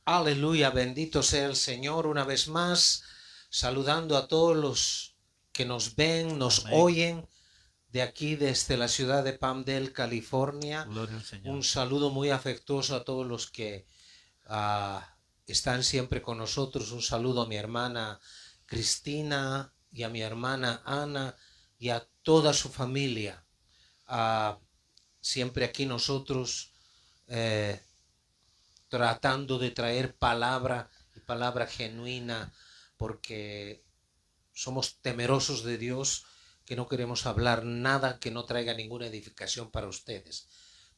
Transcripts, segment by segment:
Aleluya, bendito sea el Señor una vez más, saludando a todos los que nos ven, nos Amén. oyen de aquí desde la ciudad de Palmdale, California. Gloria al Señor. Un saludo muy afectuoso a todos los que están siempre con nosotros. Un saludo a mi hermana Cristina y a mi hermana Ana y a toda su familia. Siempre aquí nosotros tratando de traer palabra y palabra genuina, porque somos temerosos de Dios, que no queremos hablar nada que no traiga ninguna edificación para ustedes.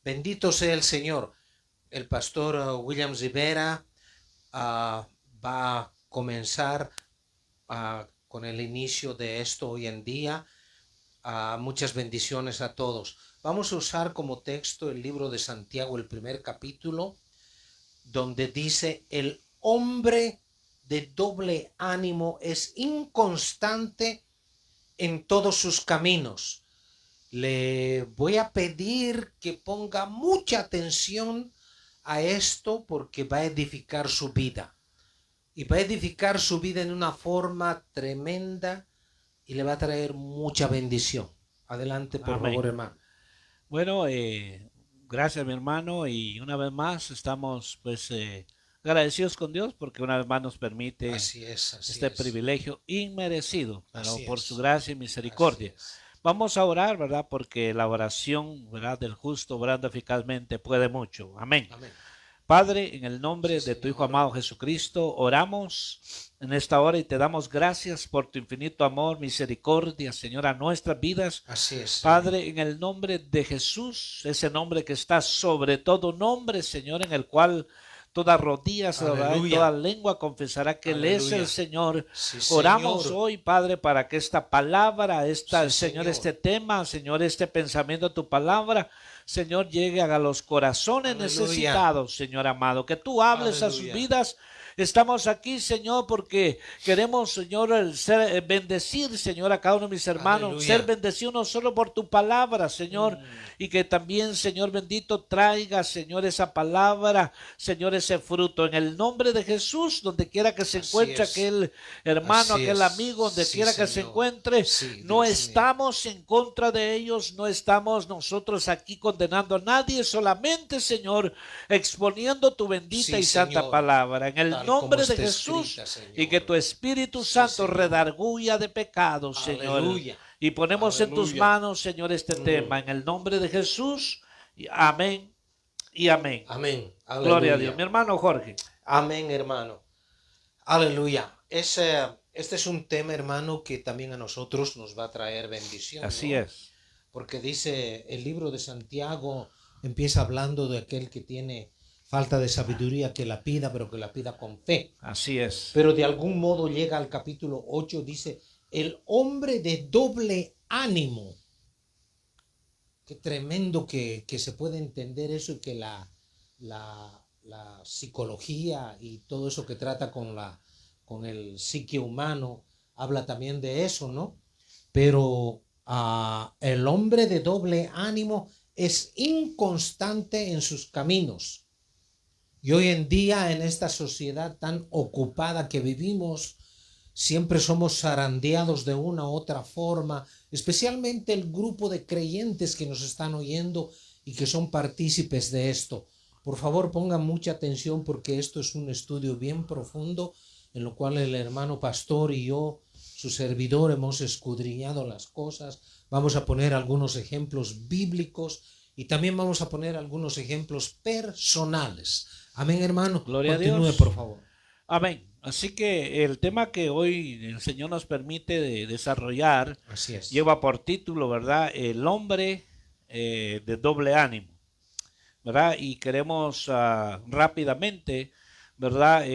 Bendito sea el Señor. El pastor William Rivera va a comenzar con el inicio de esto hoy en día. Muchas bendiciones a todos. Vamos a usar como texto el libro de Santiago, el primer capítulo, donde dice: el hombre de doble ánimo es inconstante en todos sus caminos. Le voy a pedir que ponga mucha atención a esto, porque va a edificar su vida. Y va a edificar su vida en una forma tremenda y le va a traer mucha bendición. Adelante, por Amén. favor, hermano. Bueno, gracias mi hermano, y una vez más estamos agradecidos con Dios porque una vez más nos permite Así es, así este es. privilegio inmerecido, pero Así por es. su gracia y Así misericordia. es. Vamos a orar, ¿verdad? Porque la oración, ¿verdad?, del justo orando eficazmente puede mucho. Amén. Amén. Padre, en el nombre Sí, de tu Hijo Señor. amado Jesucristo, oramos en esta hora y te damos gracias por tu infinito amor, misericordia, Señor, a nuestras vidas. Así es, Señor. Padre, en el nombre de Jesús, ese nombre que está sobre todo nombre, Señor, en el cual toda rodilla se doblará y toda lengua confesará que Él es el Señor. Sí, Oramos Señor. hoy, Padre, para que esta palabra, Sí, Señor, Señor. este tema, Señor, este pensamiento de tu palabra, Señor, llegue a los corazones Aleluya. necesitados, Señor amado. Que tú hables a sus Aleluya. vidas. Estamos aquí, Señor, porque queremos, Señor, bendecir, Señor, a cada uno de mis hermanos. Aleluya. Ser bendecido no solo por tu palabra, Señor, y que también, Señor bendito, traiga, Señor, esa palabra, Señor, ese fruto. En el nombre de Jesús, donde quiera que se Así encuentre es. aquel hermano, Así aquel es. amigo, donde Sí, quiera que se Señor. encuentre, Sí, no Dios mío. estamos en contra de ellos, no estamos nosotros aquí condenando a nadie, solamente, Señor, exponiendo tu bendita Sí, y santa Señor. palabra, en el Tal nombre como de está Jesús, escrita, Señor. y que tu Espíritu Sí, Santo Señor. redarguya de pecados, Señor. Aleluya. Y ponemos en tus Aleluya. manos, Señor, este tema, en el nombre de Jesús. Amén y amén. Amén. Aleluya. Gloria a Dios. Mi hermano Jorge. Amén, hermano. Aleluya. Este es un tema, hermano, que también a nosotros nos va a traer bendición, Así ¿no? es. Porque dice el libro de Santiago, empieza hablando de aquel que tiene falta de sabiduría, que la pida, pero que la pida con fe. Así es. Pero de algún modo llega al capítulo 8, dice: el hombre de doble ánimo. Qué tremendo que se puede entender eso, y que la psicología y todo eso que trata con el psique humano habla también de eso, ¿no? Pero el hombre de doble ánimo es inconstante en sus caminos. Y hoy en día, en esta sociedad tan ocupada que vivimos, siempre somos zarandeados de una u otra forma, especialmente el grupo de creyentes que nos están oyendo y que son partícipes de esto. Por favor, pongan mucha atención, porque esto es un estudio bien profundo en lo cual el hermano pastor y yo, su servidor, hemos escudriñado las cosas. Vamos a poner algunos ejemplos bíblicos y también vamos a poner algunos ejemplos personales. Amén, hermano. Gloria Continúe, a Dios. por favor. Amén. Así que el tema que hoy el Señor nos permite desarrollar Así es. lleva por título, ¿verdad?, el hombre de doble ánimo, ¿verdad? Y queremos rápidamente, ¿verdad?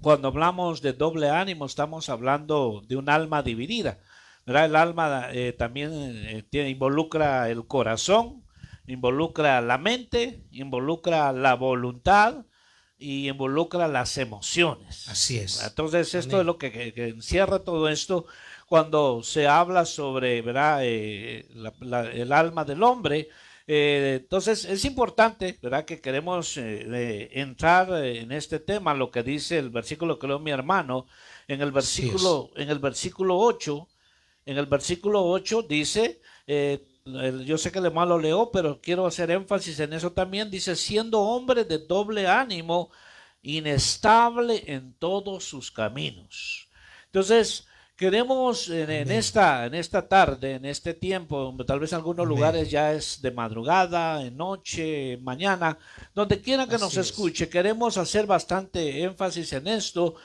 Cuando hablamos de doble ánimo, estamos hablando de un alma dividida, ¿verdad? El alma también involucra el corazón, involucra la mente, involucra la voluntad y involucra las emociones. Así es. Entonces, esto Amén. es lo que encierra todo esto cuando se habla sobre, ¿verdad?, el alma del hombre. Entonces es importante, ¿verdad? Que queremos entrar en este tema, lo que dice el versículo que leo mi hermano, en el Así es. versículo 8. En el versículo 8 dice, yo sé que el hermano lo leo, pero quiero hacer énfasis en eso también, dice, siendo hombre de doble ánimo, inestable en todos sus caminos. Entonces, queremos Amén. en esta tarde, en este tiempo, tal vez en algunos Amén. lugares ya es de madrugada, en noche, mañana, donde quiera que nos Así es. escuche, queremos hacer bastante énfasis en esto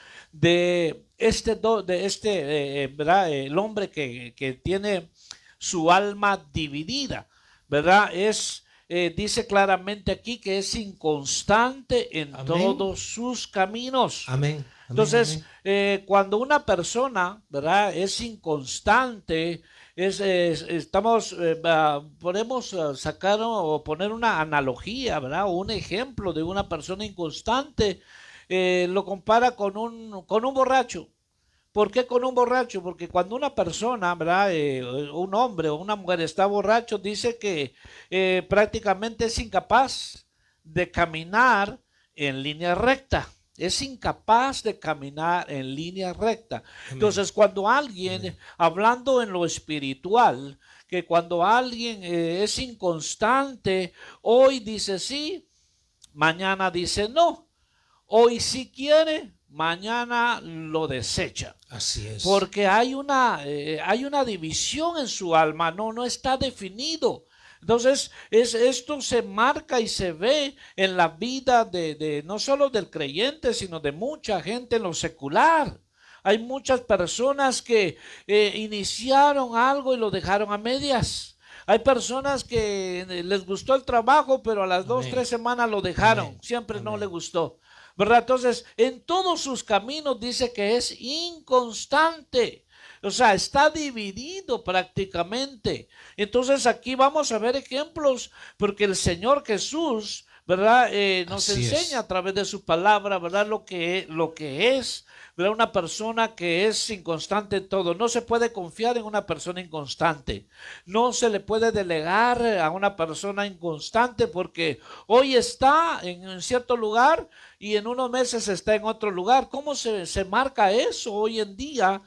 ¿verdad? El hombre que tiene su alma dividida, ¿verdad? Dice claramente aquí que es inconstante en Amén. todos sus caminos. Amén. Amén. Entonces, Amén. cuando una persona, ¿verdad? Es inconstante, podemos sacar o poner una analogía, ¿verdad? O un ejemplo de una persona inconstante, lo compara con un borracho. ¿Por qué con un borracho? Porque cuando una persona, ¿verdad? Un hombre o una mujer está borracho, dice que prácticamente es incapaz de caminar en línea recta. Es incapaz de caminar en línea recta. Amén. Entonces, cuando alguien, Amén. hablando en lo espiritual, que cuando alguien es inconstante, hoy dice sí, mañana dice no. Hoy sí quiere, mañana lo desecha. Así es. Porque hay una división en su alma, no está definido. Entonces, esto se marca y se ve en la vida de no solo del creyente, sino de mucha gente en lo secular. Hay muchas personas que iniciaron algo y lo dejaron a medias. Hay personas que les gustó el trabajo, pero a las dos, Amén. 3 semanas lo dejaron. Amén. Siempre no le Amén. gustó. ¿Verdad? Entonces, en todos sus caminos dice que es inconstante. O sea, está dividido prácticamente. Entonces aquí vamos a ver ejemplos, porque el Señor Jesús, ¿verdad? Nos Así enseña es. a través de su palabra, ¿verdad? Lo que es, ¿verdad? Una persona que es inconstante en todo. No se puede confiar en una persona inconstante. No se le puede delegar a una persona inconstante porque hoy está en un cierto lugar y en unos meses está en otro lugar. ¿Cómo se marca eso hoy en día?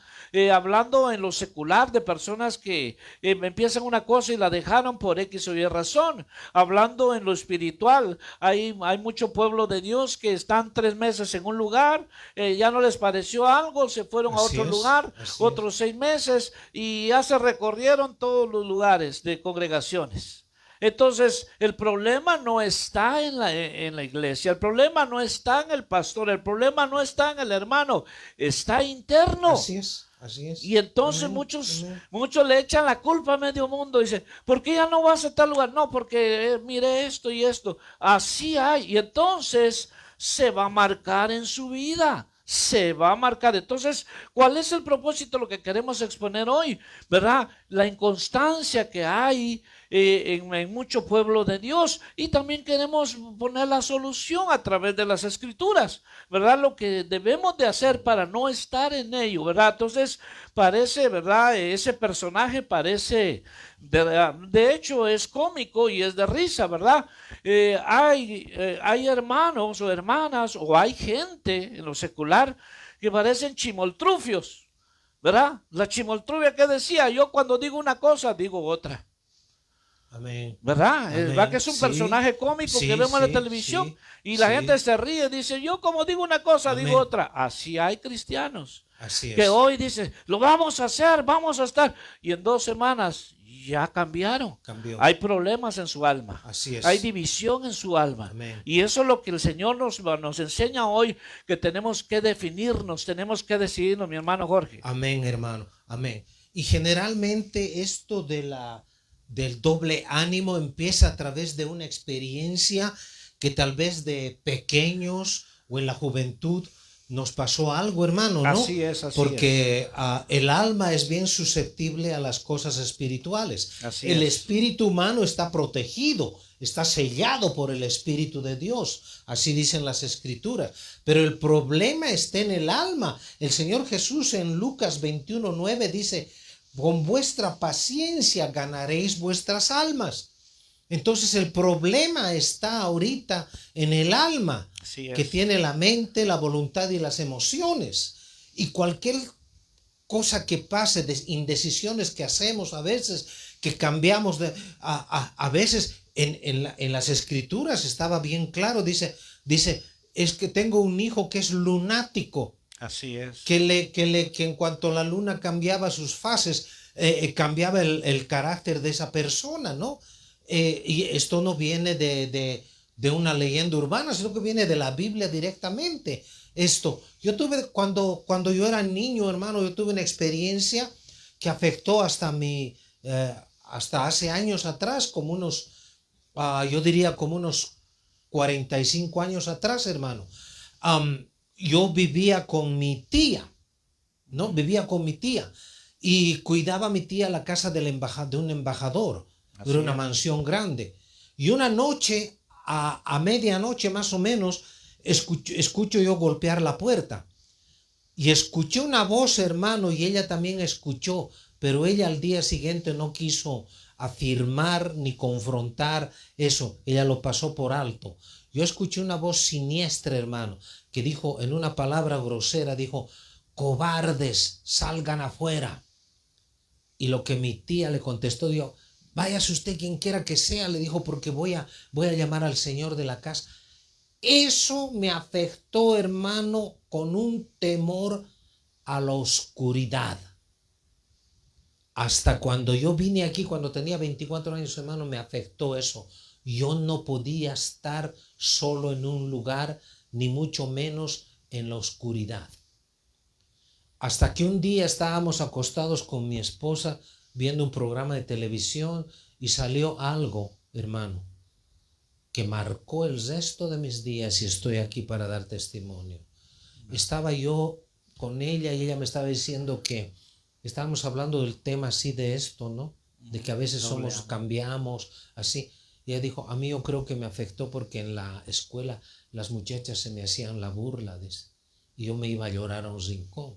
Hablando en lo secular de personas que empiezan una cosa y la dejaron por X o Y razón. Hablando en lo espiritual, hay mucho pueblo de Dios que están 3 meses en un lugar, ya no les pareció algo, se fueron a Así otro es. lugar, Así es. otros 6 meses y ya se recorrieron todos los lugares de congregaciones. Entonces, el problema no está en la iglesia, el problema no está en el pastor, el problema no está en el hermano, está interno. Así es. Así es. Y entonces Amén. muchos, Amén. muchos le echan la culpa a medio mundo. Dicen, ¿por qué ya no vas a tal lugar? No, porque mire esto y esto. Así hay. Y entonces se va a marcar en su vida. Se va a marcar. Entonces, ¿cuál es el propósito? Lo que queremos exponer hoy, ¿verdad? La inconstancia que hay en mucho pueblo de Dios. Y también queremos poner la solución a través de las escrituras, ¿verdad? Lo que debemos de hacer para no estar en ello, ¿verdad? Entonces, parece, ¿verdad? Ese personaje parece, de hecho, es cómico y es de risa, ¿verdad? Hay hermanos o hermanas o hay gente en lo secular que parecen chimoltrufios, ¿verdad? La chimoltrufia que decía, yo cuando digo una cosa, digo otra. Amén. ¿Verdad? ¿Verdad que Amén. es un Sí. personaje cómico que Sí. vemos en la Sí. televisión Sí. y la gente Sí. se ríe, dice, yo como digo una cosa, digo Amén. otra. Así hay cristianos Así que es. hoy dicen, lo vamos a hacer, vamos a estar, y en 2 semanas ya cambiaron. Cambió. Hay problemas en su alma, Así hay es. división en su alma. Amén. Y eso es lo que el Señor nos enseña hoy, que tenemos que definirnos, tenemos que decidirnos, mi hermano Jorge. Amén, hermano. Amén. Y generalmente esto del doble ánimo empieza a través de una experiencia que tal vez de pequeños o en la juventud nos pasó algo, hermano, ¿no? Así es, así Porque el alma es bien susceptible a las cosas espirituales. Así El es. espíritu humano está protegido, está sellado por el Espíritu de Dios, así dicen las Escrituras. Pero el problema está en el alma. El Señor Jesús en Lucas 21:9 dice, con vuestra paciencia ganaréis vuestras almas. Entonces el problema está ahorita en el alma, Así que es. tiene la mente, la voluntad y las emociones. Y cualquier cosa que pase, de indecisiones que hacemos a veces, que cambiamos a veces en las escrituras estaba bien claro, dice, es que tengo un hijo que es lunático, Así es. que en cuanto la luna cambiaba sus fases, cambiaba el carácter de esa persona, ¿no? Y esto no viene de una leyenda urbana, sino que viene de la Biblia directamente. Esto, yo tuve, cuando yo era niño, hermano, yo tuve una experiencia que afectó hasta hace años atrás, como unos, yo diría como unos 45 años atrás, hermano. Yo vivía con mi tía, ¿no? Vivía con mi tía y cuidaba a mi tía la casa de un embajador. Era Así una es. mansión grande. Y una noche, a medianoche más o menos, escucho yo golpear la puerta. Y escuché una voz, hermano, y ella también escuchó, pero ella al día siguiente no quiso afirmar ni confrontar eso, ella lo pasó por alto. Yo escuché una voz siniestra, hermano, que dijo en una palabra grosera, dijo, cobardes, salgan afuera. Y lo que mi tía le contestó, dijo, váyase usted quien quiera que sea, le dijo, porque voy a llamar al señor de la casa. Eso me afectó, hermano, con un temor a la oscuridad. Hasta cuando yo vine aquí, cuando tenía 24 años, hermano, me afectó eso. Yo no podía estar solo en un lugar, ni mucho menos en la oscuridad. Hasta que un día estábamos acostados con mi esposa viendo un programa de televisión y salió algo, hermano, que marcó el resto de mis días y estoy aquí para dar testimonio. Estaba yo con ella y ella me estaba diciendo que estábamos hablando del tema así de esto, ¿no? De que a veces cambiamos, así. Y ella dijo, a mí yo creo que me afectó porque en la escuela las muchachas se me hacían la burla, dice, y yo me iba a llorar a un rincón.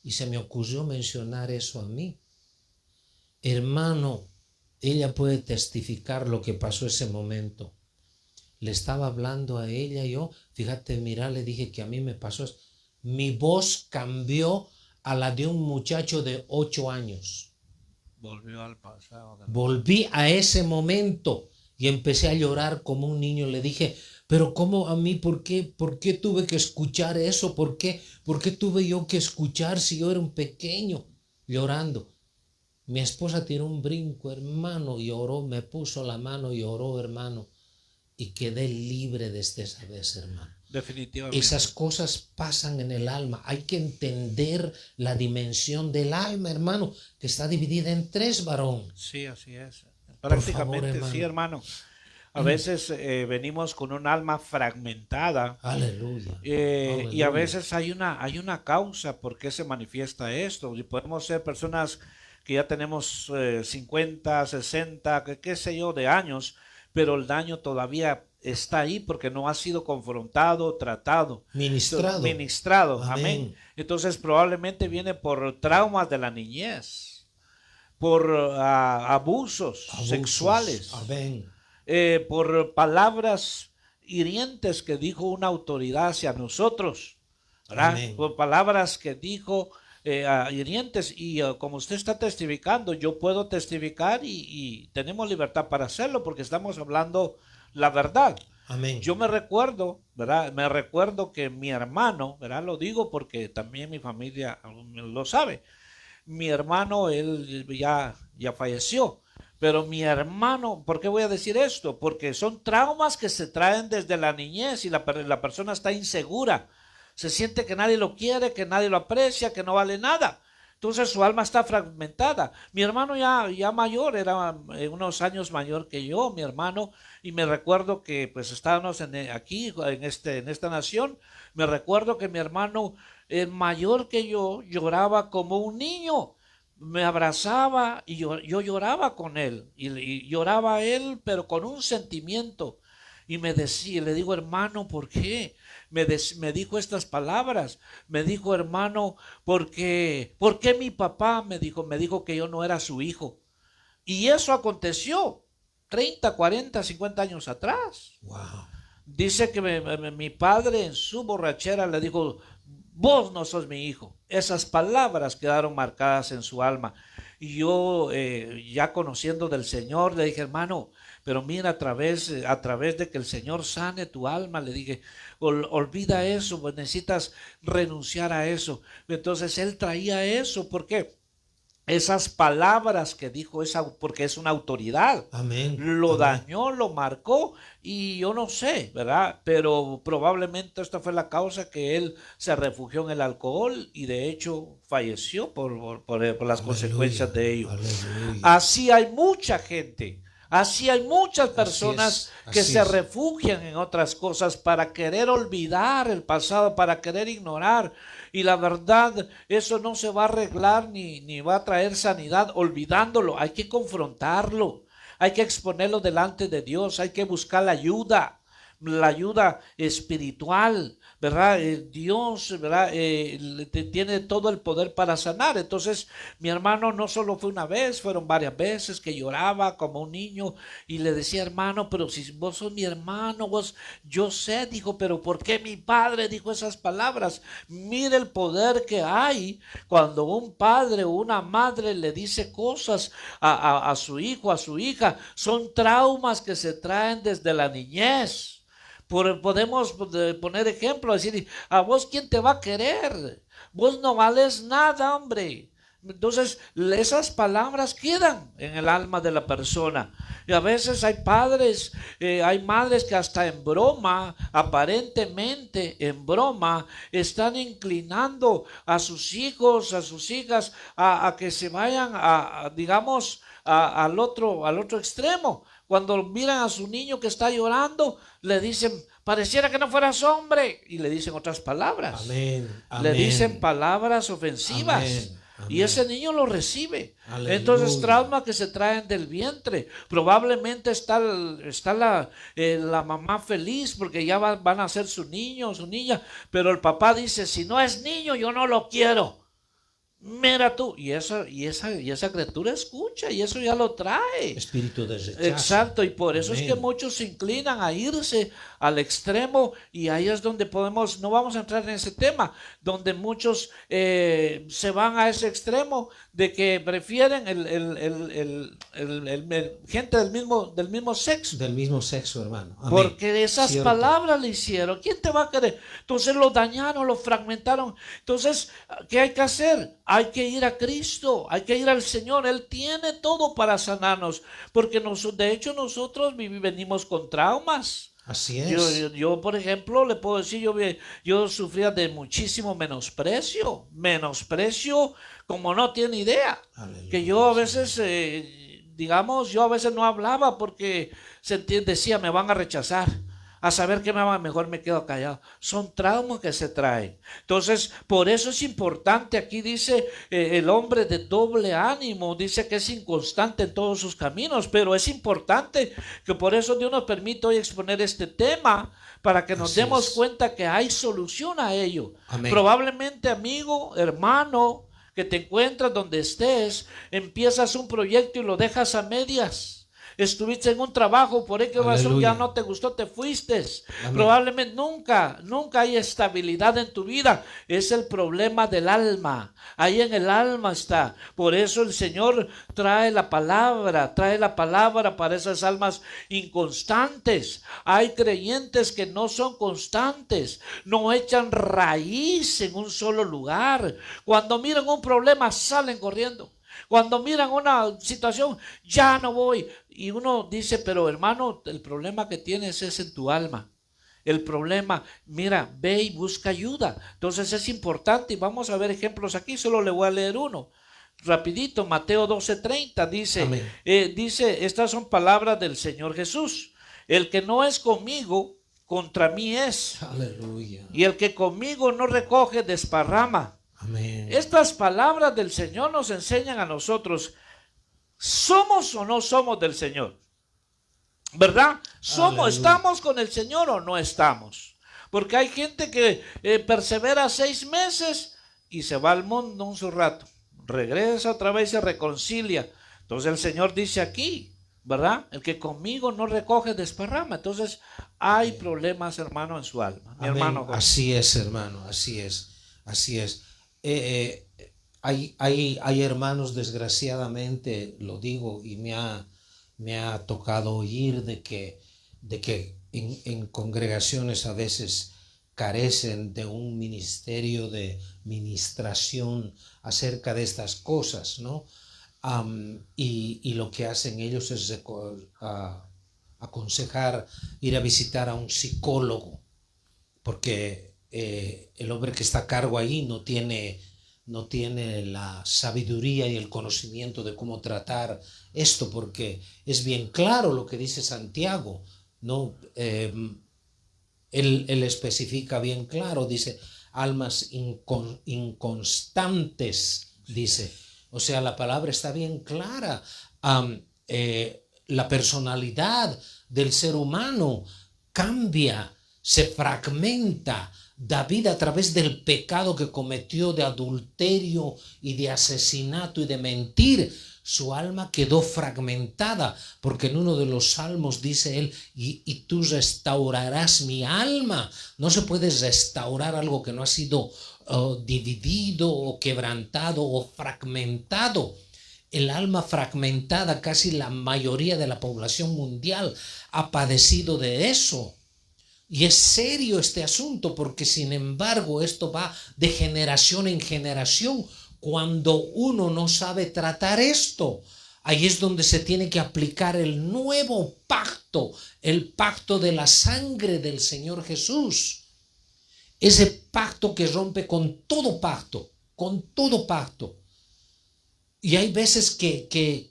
Y se me ocurrió mencionar eso a mí. Hermano, ella puede testificar lo que pasó ese momento. Le estaba hablando a ella, yo, fíjate, mira, le dije que a mí me pasó eso. Mi voz cambió a la de un muchacho de 8 años. Volvió al pasado. Volví a ese momento y empecé a llorar como un niño. Le dije, pero ¿cómo a mí? ¿Por qué tuve que escuchar eso? ¿Por qué tuve yo que escuchar si yo era un pequeño llorando? Mi esposa tiró un brinco, hermano, y oró, me puso la mano y oró, hermano, y quedé libre desde esa vez, hermano. Definitivamente. Esas cosas pasan en el alma. Hay que entender la dimensión del alma, hermano, que está dividida en 3, varón. Sí, así es. Por favor, Prácticamente, hermano. sí, hermano. A veces venimos con un alma fragmentada. Aleluya. Y a veces hay una causa por qué se manifiesta esto. Y podemos ser personas que ya tenemos 50, 60, qué sé yo, de años, pero el daño todavía está ahí porque no ha sido confrontado, tratado, ministrado. Amén. Entonces probablemente viene por traumas de la niñez, por abusos sexuales. Amén. Por palabras hirientes que dijo una autoridad hacia nosotros, ¿verdad? Por palabras que dijo hirientes y como usted está testificando, yo puedo testificar y tenemos libertad para hacerlo porque estamos hablando la verdad. Amén. Yo me recuerdo, ¿verdad? Me recuerdo que mi hermano, ¿verdad? Lo digo porque también mi familia lo sabe. Mi hermano, él ya falleció. Pero mi hermano, ¿por qué voy a decir esto? Porque son traumas que se traen desde la niñez y la persona está insegura. Se siente que nadie lo quiere, que nadie lo aprecia, que no vale nada. Entonces su alma está fragmentada. Mi hermano ya mayor, era unos años mayor que yo, mi hermano, y me recuerdo que pues estábamos aquí, en esta nación, me recuerdo que mi hermano, el mayor que yo, lloraba como un niño. Me abrazaba y yo lloraba con él y lloraba a él pero con un sentimiento y me decía, le digo hermano, ¿por qué? Me dijo estas palabras, me dijo hermano, ¿por qué mi papá me dijo que yo no era su hijo? Y eso aconteció, 30, 40, 50 años atrás. Wow. Dice que mi padre en su borrachera le dijo, vos no sos mi hijo. Esas palabras quedaron marcadas en su alma. Y yo, ya conociendo del Señor, le dije, hermano, pero mira, a través de que el Señor sane tu alma, le dije, olvida eso, pues necesitas renunciar a eso. Entonces él traía eso, ¿por qué? Esas palabras que dijo, porque es una autoridad, Amén. lo Amén. dañó, lo marcó, y yo no sé, ¿verdad? Pero probablemente esta fue la causa que él se refugió en el alcohol y de hecho falleció por las Aleluya, consecuencias de ello. aleluya. Así hay mucha gente. Así hay muchas personas que así se es. refugian en otras cosas para querer olvidar el pasado, para querer ignorar. Y la verdad, eso no se va a arreglar ni va a traer sanidad olvidándolo. Hay que confrontarlo, hay que exponerlo delante de Dios, hay que buscar la ayuda espiritual, ¿verdad? Dios, ¿verdad? Tiene todo el poder para sanar. Entonces, mi hermano no solo fue una vez, fueron varias veces que lloraba como un niño y le decía, hermano, pero si vos sos mi hermano, yo sé, dijo, pero ¿por qué mi padre dijo esas palabras? Mire el poder que hay cuando un padre o una madre le dice cosas a su hijo, a su hija. Son traumas que se traen desde la niñez. Podemos poner ejemplo, decir, a vos quién te va a querer, vos no vales nada, hombre. Entonces esas palabras quedan en el alma de la persona. Y a veces hay padres, hay madres que hasta en broma, aparentemente en broma, están inclinando a sus hijos, a sus hijas, a que se vayan digamos, al otro extremo. Cuando miran a su niño que está llorando, le dicen, pareciera que no fueras hombre. Y le dicen otras palabras. Amén, Le dicen amén. palabras ofensivas. Amén, Y amén. ese niño lo recibe. Aleluya. Entonces, traumas que se traen del vientre. Probablemente está la mamá feliz porque ya van a ser su niño o su niña. Pero el papá dice, si no es niño, yo no lo quiero. Mira tú, y esa criatura escucha y eso ya lo trae. Espíritu de rechazo. Exacto, y por eso Amén. es que muchos se inclinan a irse al extremo, y ahí es donde no vamos a entrar en ese tema, donde muchos se van a ese extremo de que prefieren gente del mismo sexo. Del mismo sexo, hermano. Amén. Porque esas Cierto. palabras le hicieron. ¿Quién te va a querer? Entonces lo dañaron, lo fragmentaron. Entonces, ¿qué hay que hacer? Hay que ir a Cristo, hay que ir al Señor. Él tiene todo para sanarnos. Porque de hecho nosotros venimos con traumas. Así es. Yo, por ejemplo, le puedo decir, yo sufría de muchísimo menosprecio como no tiene idea. Aleluya. Que yo a veces, digamos, yo a veces no hablaba porque decía, me van a rechazar. A saber qué mejor me quedo callado. Son traumas que se traen. Entonces, por eso es importante. Aquí dice el hombre de doble ánimo, dice que es inconstante en todos sus caminos, pero es importante que por eso Dios nos permite hoy exponer este tema, para que nos Así demos es. cuenta que hay solución a ello. Amén. Probablemente, amigo, hermano, que te encuentras donde estés, empiezas un proyecto y lo dejas a medias. Estuviste en un trabajo, por qué razón ya no te gustó, te fuiste. Amén. Probablemente nunca hay estabilidad en tu vida. Es el problema del alma. Ahí en el alma está. Por eso el Señor trae la palabra para esas almas inconstantes. Hay creyentes que no son constantes, no echan raíz en un solo lugar. Cuando miran un problema, salen corriendo. Cuando miran una situación, ya no voy. Y uno dice, pero hermano, el problema que tienes es en tu alma. El problema, mira, ve y busca ayuda. Entonces es importante, y vamos a ver ejemplos aquí, solo le voy a leer uno. Rapidito, Mateo 12:30 dice, estas son palabras del Señor Jesús. El que no es conmigo, contra mí es. Aleluya. Y el que conmigo no recoge, desparrama. Amén. Estas palabras del Señor nos enseñan a nosotros, ¿somos o no somos del Señor? ¿Verdad? ¿Estamos con el Señor o no estamos? Porque hay gente que persevera 6 meses y se va al mundo un su rato, regresa otra vez y se reconcilia. Entonces el Señor dice aquí, ¿verdad? El que conmigo no recoge desparrama. Entonces hay problemas, hermano, en su alma. Mi Amén. hermano. Así es, hermano, así es, así es. Hay hermanos, desgraciadamente, lo digo, y me ha tocado oír de que en congregaciones a veces carecen de un ministerio de ministración acerca de estas cosas, ¿no? Y lo que hacen ellos es aconsejar ir a visitar a un psicólogo, porque el hombre que está a cargo ahí no tiene la sabiduría y el conocimiento de cómo tratar esto, porque es bien claro lo que dice Santiago, ¿no? Él especifica bien claro, dice, almas inconstantes, dice. O sea, la palabra está bien clara. La personalidad del ser humano cambia, se fragmenta. David, a través del pecado que cometió de adulterio y de asesinato y de mentir, su alma quedó fragmentada, porque en uno de los salmos dice él, y tú restaurarás mi alma. No se puede restaurar algo que no ha sido dividido o quebrantado o fragmentado. El alma fragmentada, casi la mayoría de la población mundial ha padecido de eso. Y es serio este asunto, porque sin embargo esto va de generación en generación. Cuando uno no sabe tratar esto, ahí es donde se tiene que aplicar el nuevo pacto, el pacto de la sangre del Señor Jesús. Ese pacto que rompe con todo pacto, con todo pacto. Y hay veces que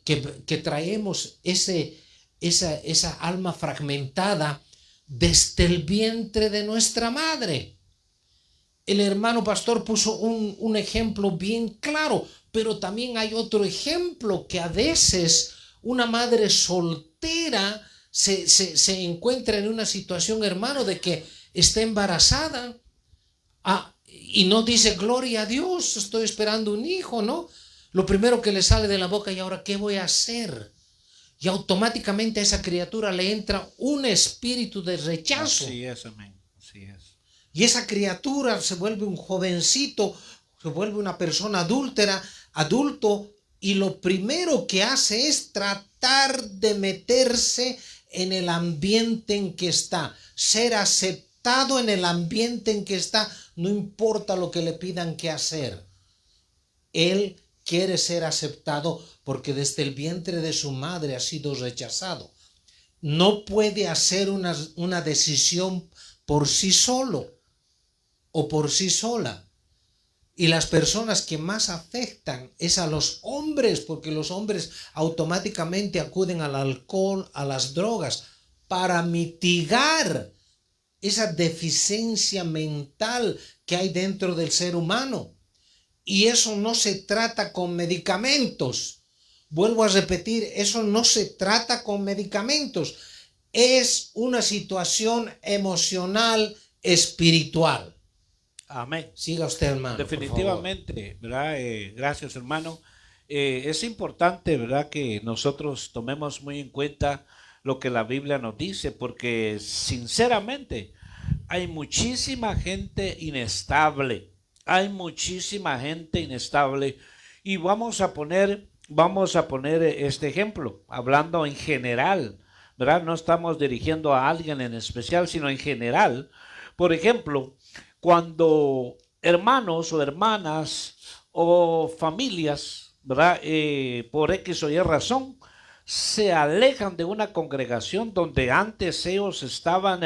traemos esa alma fragmentada desde el vientre de nuestra madre. El hermano pastor puso un ejemplo bien claro, pero también hay otro ejemplo, que a veces una madre soltera se encuentra en una situación, hermano, de que está embarazada y no dice gloria a Dios, estoy esperando un hijo, ¿no? Lo primero que le sale de la boca, ¿y ahora qué voy a hacer? Y automáticamente a esa criatura le entra un espíritu de rechazo. Así es, amén. Así es. Y esa criatura se vuelve un jovencito, se vuelve una persona adulto, y lo primero que hace es tratar de meterse en el ambiente en que está, ser aceptado en el ambiente en que está, no importa lo que le pidan que hacer. Él quiere ser aceptado porque desde el vientre de su madre ha sido rechazado. No puede hacer una decisión por sí solo o por sí sola. Y las personas que más afectan es a los hombres, porque los hombres automáticamente acuden al alcohol, a las drogas, para mitigar esa deficiencia mental que hay dentro del ser humano. Y eso no se trata con medicamentos. Vuelvo a repetir, eso no se trata con medicamentos. Es una situación emocional, espiritual. Amén. Siga usted, hermano. Definitivamente, ¿verdad? Gracias, hermano. Es importante, ¿verdad?, que nosotros tomemos muy en cuenta lo que la Biblia nos dice, porque sinceramente hay muchísima gente inestable. Hay muchísima gente inestable. Y vamos a poner este ejemplo, hablando en general, ¿verdad? No estamos dirigiendo a alguien en especial, sino en general. Por ejemplo, cuando hermanos o hermanas o familias, ¿verdad?, por X o Y razón, se alejan de una congregación donde antes ellos estaban,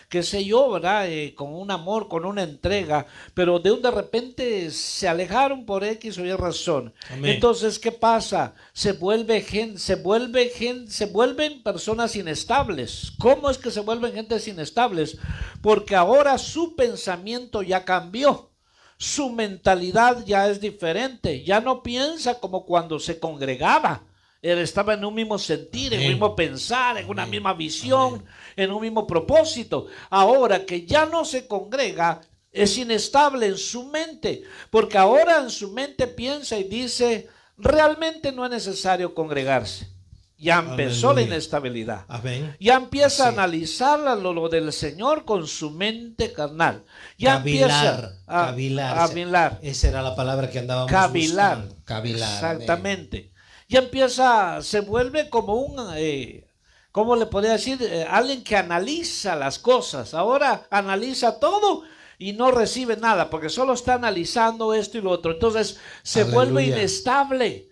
qué sé yo, ¿verdad?, con un amor, con una entrega, pero de repente se alejaron por X o Y razón. Amén. Entonces, ¿qué pasa? Se vuelven personas inestables. ¿Cómo es que se vuelven gentes inestables? Porque ahora su pensamiento ya cambió. Su mentalidad ya es diferente. Ya no piensa como cuando se congregaba. Él estaba en un mismo sentir, en un mismo pensar, en una misma visión, en un mismo propósito. Ahora que ya no se congrega, es inestable en su mente, porque ahora en su mente piensa y dice, realmente no es necesario congregarse. Ya empezó la Aleluya. inestabilidad. Amén. Ya empieza a Así. analizar lo del Señor con su mente carnal. Ya Cavilar, empieza a cavilar. cavilar. Esa era la palabra que andábamos Cavilar. buscando. Cavilar. Amén. Exactamente. Ya empieza, se vuelve como un, ¿cómo le podría decir? Alguien que analiza las cosas. Ahora analiza todo y no recibe nada porque solo está analizando esto y lo otro. Entonces se vuelve Aleluya. inestable.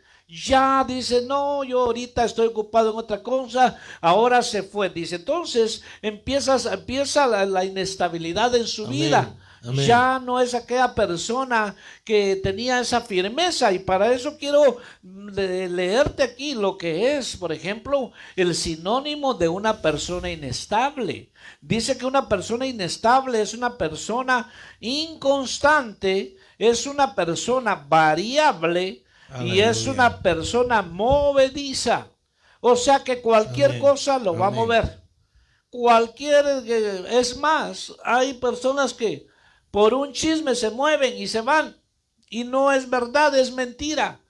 Ya dice, no, yo ahorita estoy ocupado en otra cosa, ahora se fue. Dice, entonces empieza la inestabilidad en su Amén. vida. Amén. Ya no es aquella persona que tenía esa firmeza, y para eso quiero leerte aquí lo que es, por ejemplo, el sinónimo de una persona inestable. Dice que una persona inestable es una persona inconstante, es una persona variable, Aleluya. y es una persona movediza. O sea que cualquier Amén. cosa lo va a Amén. mover. Es más, hay personas que por un chisme se mueven y se van, y no es verdad, es mentira.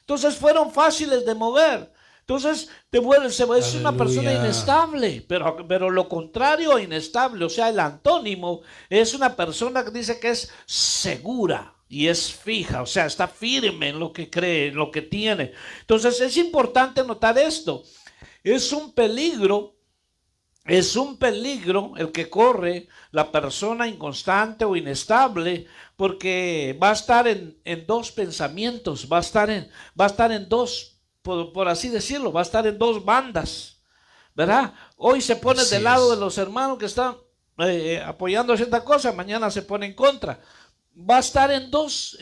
Entonces fueron fáciles de mover. Entonces es una persona Aleluya. inestable, pero lo contrario a inestable, o sea, el antónimo, es una persona que dice que es segura y es fija, o sea, está firme en lo que cree, en lo que tiene. Entonces es importante notar esto. Es un peligro el que corre la persona inconstante o inestable, porque va a estar en dos pensamientos, va a estar en dos, por así decirlo, va a estar en dos bandas, ¿verdad? Hoy se pone Así del lado es. de los hermanos que están apoyando cierta cosa, mañana se pone en contra. Va a estar en dos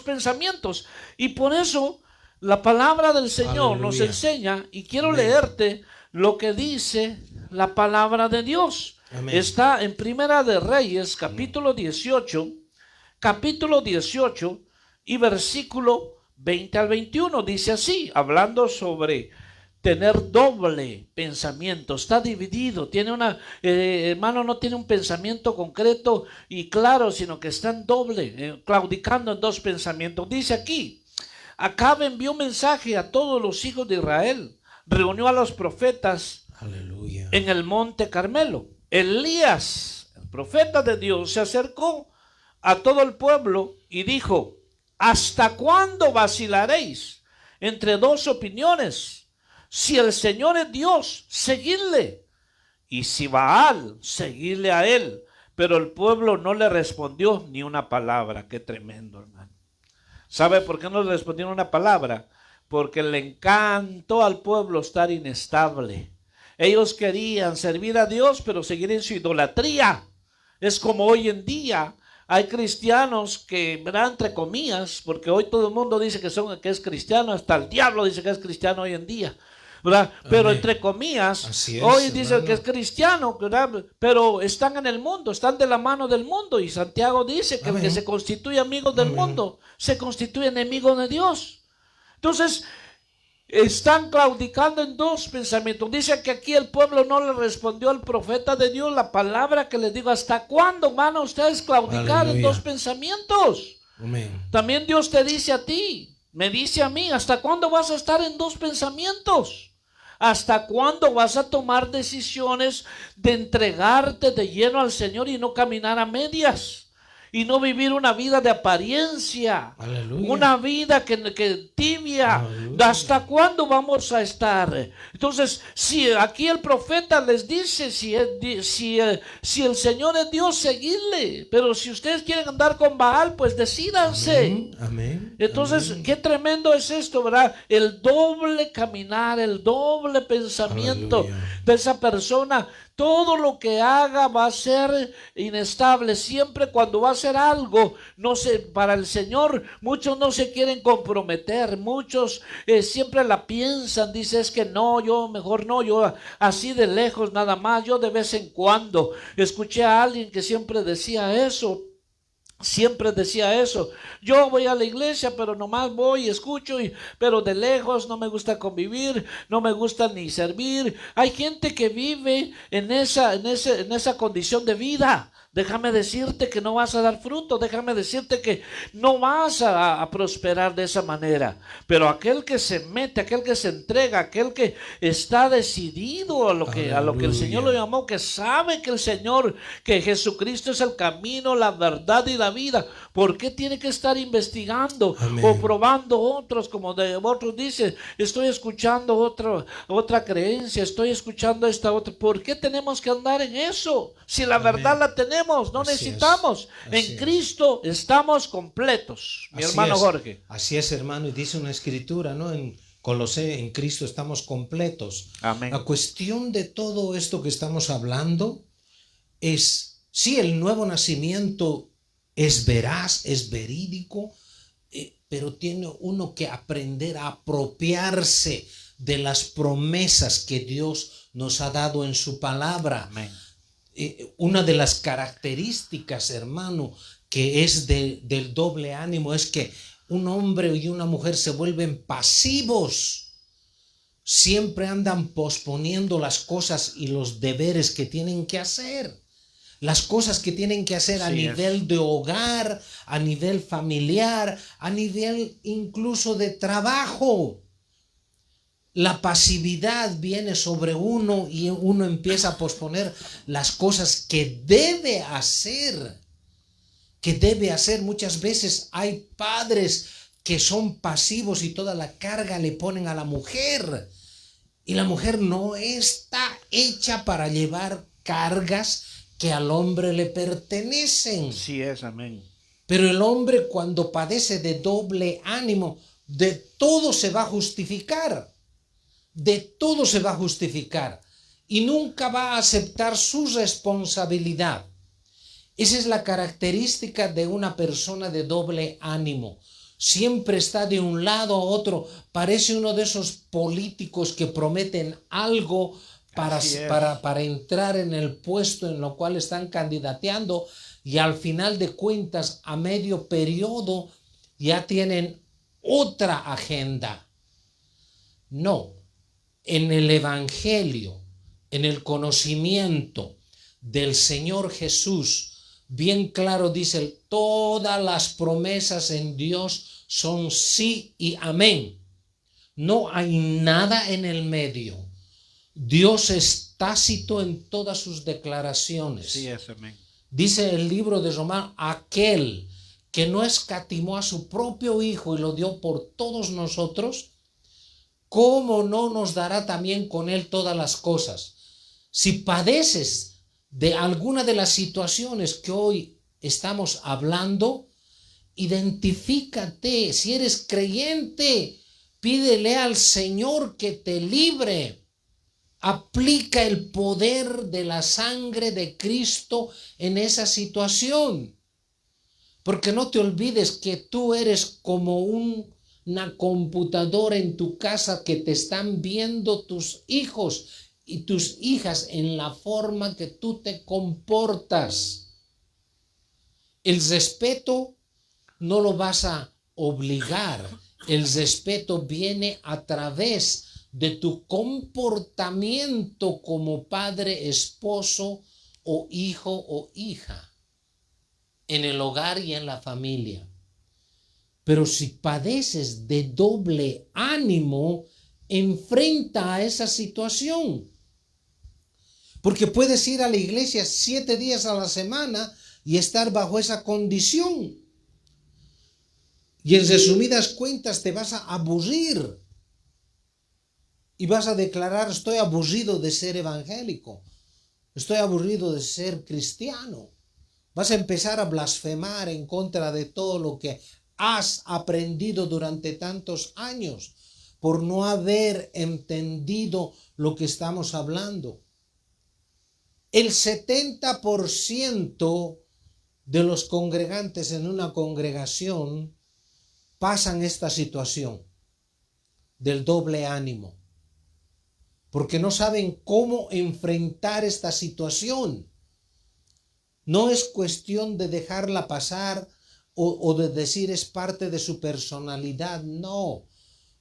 pensamientos, y por eso la palabra del Señor nos Aleluya. enseña, y quiero Amén. leerte lo que dice la palabra de Dios. Amén. Está en Primera de Reyes, capítulo 18 y versículo 20 al 21. Dice así, hablando sobre tener doble pensamiento. Está dividido, tiene hermano, no tiene un pensamiento concreto y claro, sino que está en doble, claudicando en dos pensamientos. Dice aquí: Acab envió mensaje a todos los hijos de Israel, reunió a los profetas Aleluya. en el monte Carmelo. Elías, el profeta de Dios, se acercó a todo el pueblo y dijo: ¿Hasta cuándo vacilaréis entre dos opiniones? Si el Señor es Dios, seguidle, y si Baal, seguidle a él. Pero el pueblo no le respondió ni una palabra. Qué tremendo, hermano. ¿Sabe por qué no le respondieron una palabra? Porque le encantó al pueblo estar inestable. Ellos querían servir a Dios, pero seguir en su idolatría. Es como hoy en día hay cristianos que, ¿verdad?, entre comillas, porque hoy todo el mundo dice que es cristiano, hasta el diablo dice que es cristiano hoy en día, ¿verdad? Pero Amén. entre comillas, Así es, hoy dice hermano. que es cristiano, ¿verdad? Pero están en el mundo, están de la mano del mundo, y Santiago dice que el que Amén. se constituye amigo del Amén. mundo se constituye enemigo de Dios. Entonces están claudicando en dos pensamientos. Dice que aquí el pueblo no le respondió al profeta de Dios la palabra que les digo. ¿Hasta cuándo van a ustedes claudicar en Aleluya. dos pensamientos? Amén. También Dios te dice a ti, me dice a mí: ¿hasta cuándo vas a estar en dos pensamientos? ¿Hasta cuándo vas a tomar decisiones de entregarte de lleno al Señor y no caminar a medias? Y no vivir una vida de apariencia, Aleluya. una vida que tibia. Aleluya. ¿Hasta cuándo vamos a estar? Entonces, si aquí el profeta les dice, si el Señor es Dios, seguidle. Pero si ustedes quieren andar con Baal, pues decídanse. Amén. Amén. Entonces, Amén. qué tremendo es esto, ¿verdad? El doble caminar, el doble pensamiento Aleluya. de esa persona. Todo lo que haga va a ser inestable. Siempre cuando va a hacer algo, no sé, para el Señor, muchos no se quieren comprometer. Muchos siempre la piensan. Dice: es que no, yo mejor no, yo así de lejos nada más, yo de vez en cuando. Escuché a alguien que siempre decía eso. Yo voy a la iglesia, pero nomás voy y escucho, pero de lejos, no me gusta convivir, no me gusta ni servir. Hay gente que vive en esa condición de vida. déjame decirte que no vas a dar fruto, déjame decirte que no vas a prosperar de esa manera. Pero aquel que se mete, aquel que se entrega, aquel que está decidido a lo que el Señor lo Aleluya. llamó, que sabe que el Señor, que Jesucristo es el camino, la verdad y la vida, ¿por qué tiene que estar investigando o Amén. probando otros? Como de otros dicen, estoy escuchando otra creencia, estoy escuchando esta otra. ¿Por qué tenemos que andar en eso? Si la verdad Amén. la tenemos, no Así es. necesitamos. Así En es. Cristo estamos completos, mi Así hermano es. Jorge. Así es, hermano. Y dice una escritura, ¿no? En Colosé, en Cristo estamos completos. Amén. La cuestión de todo esto que estamos hablando es, sí, el nuevo nacimiento es veraz, es verídico, pero tiene uno que aprender a apropiarse de las promesas que Dios nos ha dado en su palabra. Amén. Una de las características, hermano, que es del doble ánimo es que un hombre y una mujer se vuelven pasivos. Siempre andan posponiendo las cosas y los deberes que tienen que hacer. Las cosas que tienen que hacer a nivel de hogar, a nivel familiar, a nivel incluso de trabajo. La pasividad viene sobre uno y uno empieza a posponer las cosas que debe hacer. Muchas veces hay padres que son pasivos y toda la carga le ponen a la mujer. Y la mujer no está hecha para llevar cargas que al hombre le pertenecen. Sí es, amén. Pero el hombre, cuando padece de doble ánimo, de todo se va a justificar. De todo se va a justificar. Y nunca va a aceptar su responsabilidad. Esa es la característica de una persona de doble ánimo. Siempre está de un lado a otro. Parece uno de esos políticos que prometen algo para entrar en el puesto en lo cual están candidateando y al final de cuentas, a medio periodo, ya tienen otra agenda. No, en el Evangelio, en el conocimiento del Señor Jesús, bien claro dice, todas las promesas en Dios son sí y amén. No hay nada en el medio. Dios es tácito en todas sus declaraciones. Sí es, amén. Dice el libro de Romanos, aquel que no escatimó a su propio Hijo y lo dio por todos nosotros, ¿cómo no nos dará también con él todas las cosas? Si padeces de alguna de las situaciones que hoy estamos hablando, identifícate. Si eres creyente, pídele al Señor que te libre. Aplica el poder de la sangre de Cristo en esa situación. Porque no te olvides que tú eres como una computadora en tu casa que te están viendo tus hijos y tus hijas en la forma que tú te comportas. El respeto no lo vas a obligar. El respeto viene a través de tu comportamiento como padre, esposo o hijo o hija en el hogar y en la familia. Pero si padeces de doble ánimo, enfrenta a esa situación. Porque puedes ir a la iglesia 7 días a la semana y estar bajo esa condición. Y en resumidas cuentas te vas a aburrir. Y vas a declarar, estoy aburrido de ser evangélico. Estoy aburrido de ser cristiano. Vas a empezar a blasfemar en contra de todo lo que has aprendido durante tantos años por no haber entendido lo que estamos hablando. El 70% de los congregantes en una congregación pasan esta situación del doble ánimo, porque no saben cómo enfrentar esta situación. No es cuestión de dejarla pasar o de decir es parte de su personalidad. No,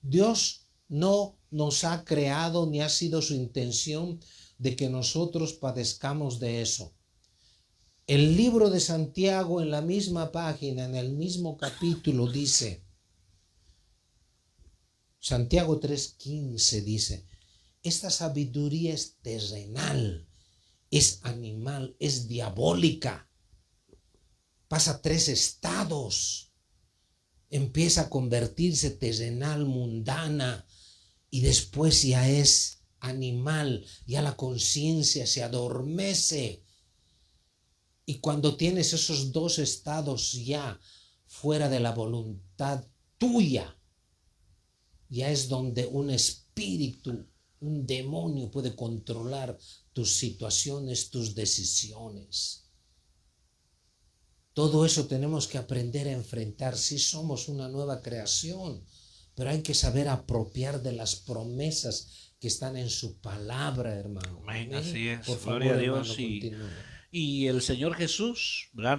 Dios no nos ha creado ni ha sido su intención de que nosotros padezcamos de eso. El libro de Santiago en la misma página, en el mismo capítulo dice, Santiago 3:15 dice, esta sabiduría es terrenal, es animal, es diabólica. Pasa 3 estados. Empieza a convertirse terrenal, mundana, y después ya es animal, ya la conciencia se adormece. Y cuando tienes esos 2 estados ya fuera de la voluntad tuya, ya es donde un espíritu, un demonio puede controlar tus situaciones, tus decisiones. Todo eso tenemos que aprender a enfrentar. Sí, somos una nueva creación, pero hay que saber apropiar de las promesas que están en su palabra, hermano. Amén, así es. Por favor, Gloria a hermano, Dios. continúe. Y el Señor Jesús, ¿verdad?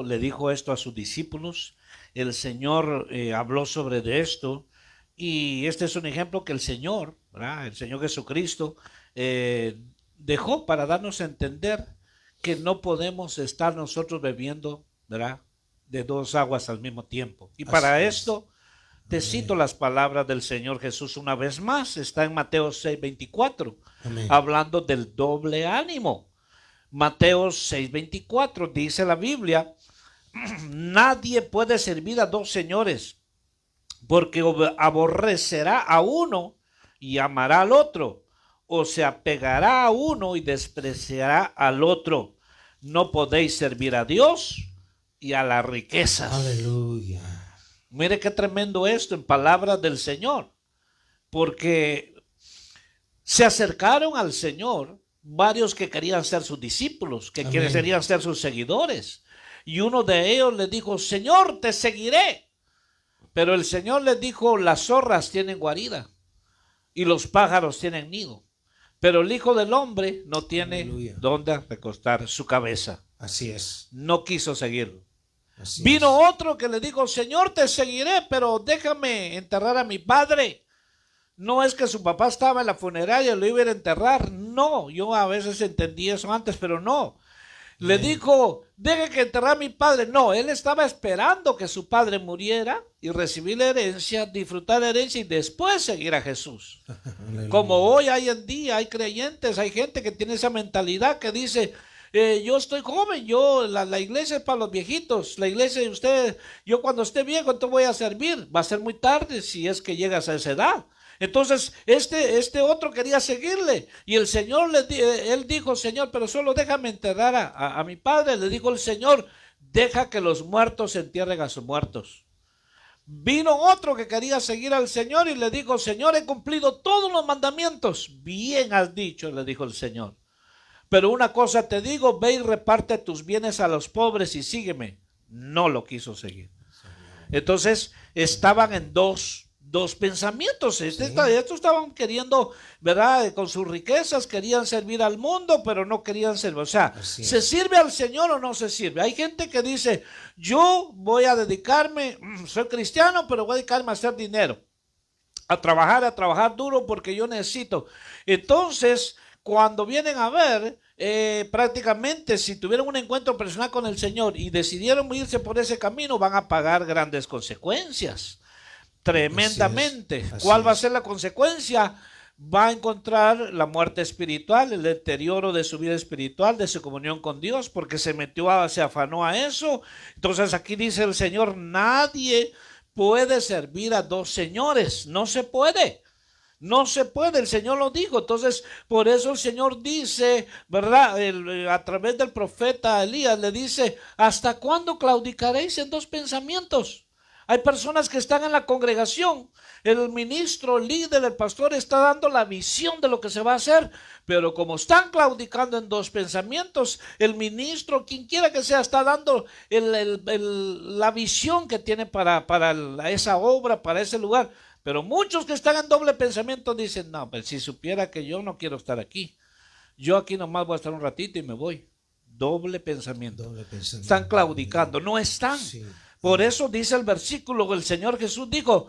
Le dijo esto a sus discípulos. El Señor habló sobre de esto. Y este es un ejemplo que el Señor, ¿verdad? El Señor Jesucristo dejó para darnos a entender que no podemos estar nosotros bebiendo, ¿verdad?, de 2 aguas al mismo tiempo. Y para esto te cito las palabras del Señor Jesús una vez más. Está en Mateo 6:24, hablando del doble ánimo. Mateo 6:24 dice la Biblia, nadie puede servir a 2 señores, porque aborrecerá a uno y amará al otro, o se apegará a uno y despreciará al otro. No podéis servir a Dios y a las riquezas. Aleluya. Mire qué tremendo esto en palabras del Señor, porque se acercaron al Señor varios que querían ser sus discípulos, que querían ser sus seguidores, y uno de ellos le dijo, Señor, te seguiré. Pero el Señor les dijo, las zorras tienen guarida y los pájaros tienen nido, pero el Hijo del Hombre no tiene dónde recostar su cabeza. Así es. No quiso seguirlo. Así Vino es. otro que le dijo, Señor, te seguiré, pero déjame enterrar a mi padre. No es que su papá estaba en la funeraria y lo iba a enterrar. No, yo a veces entendí eso antes, pero no. Le dijo, deje que enterrar a mi padre. No, él estaba esperando que su padre muriera y recibir la herencia, disfrutar la herencia y después seguir a Jesús. Como hoy en día hay creyentes, hay gente que tiene esa mentalidad que dice, yo estoy joven, la iglesia es para los viejitos, la iglesia de ustedes, yo cuando esté viejo entonces voy a servir. Va a ser muy tarde si es que llegas a esa edad. Entonces este otro quería seguirle y el Señor él dijo, Señor, pero solo déjame enterrar a mi padre. Le dijo el Señor, deja que los muertos entierren a sus muertos. Vino otro que quería seguir al Señor y le dijo, Señor, he cumplido todos los mandamientos. Bien has dicho, le dijo el Señor. Pero una cosa te digo, ve y reparte tus bienes a los pobres y sígueme. No lo quiso seguir. Entonces estaban en dos pensamientos. Estos estaban queriendo, ¿verdad? Con sus riquezas querían servir al mundo, pero no querían servir. O sea, ¿se sirve al Señor o no se sirve? Hay gente que dice, yo voy a dedicarme, soy cristiano, pero voy a dedicarme a hacer dinero, a trabajar duro porque yo necesito. Entonces, cuando vienen a ver, prácticamente si tuvieron un encuentro personal con el Señor y decidieron irse por ese camino, van a pagar grandes consecuencias. Tremendamente. ¿Cuál va a ser la consecuencia? Va a encontrar la muerte espiritual, el deterioro de su vida espiritual, de su comunión con Dios, porque se afanó a eso. Entonces aquí dice el Señor, nadie puede servir a 2 señores. No se puede. No se puede, el Señor lo dijo. Entonces, por eso el Señor dice, ¿verdad? A través del profeta Elías le dice, ¿hasta cuándo claudicaréis en 2 pensamientos? Hay personas que están en la congregación, el ministro, el líder, el pastor está dando la visión de lo que se va a hacer, pero como están claudicando en 2 pensamientos, el ministro, quien quiera que sea, está dando la visión que tiene para esa obra, para ese lugar. Pero muchos que están en doble pensamiento dicen, no, pero si supiera que yo no quiero estar aquí, yo aquí nomás voy a estar un ratito y me voy. Doble pensamiento. Están claudicando, no están. Sí. Por eso dice el versículo, el Señor Jesús dijo,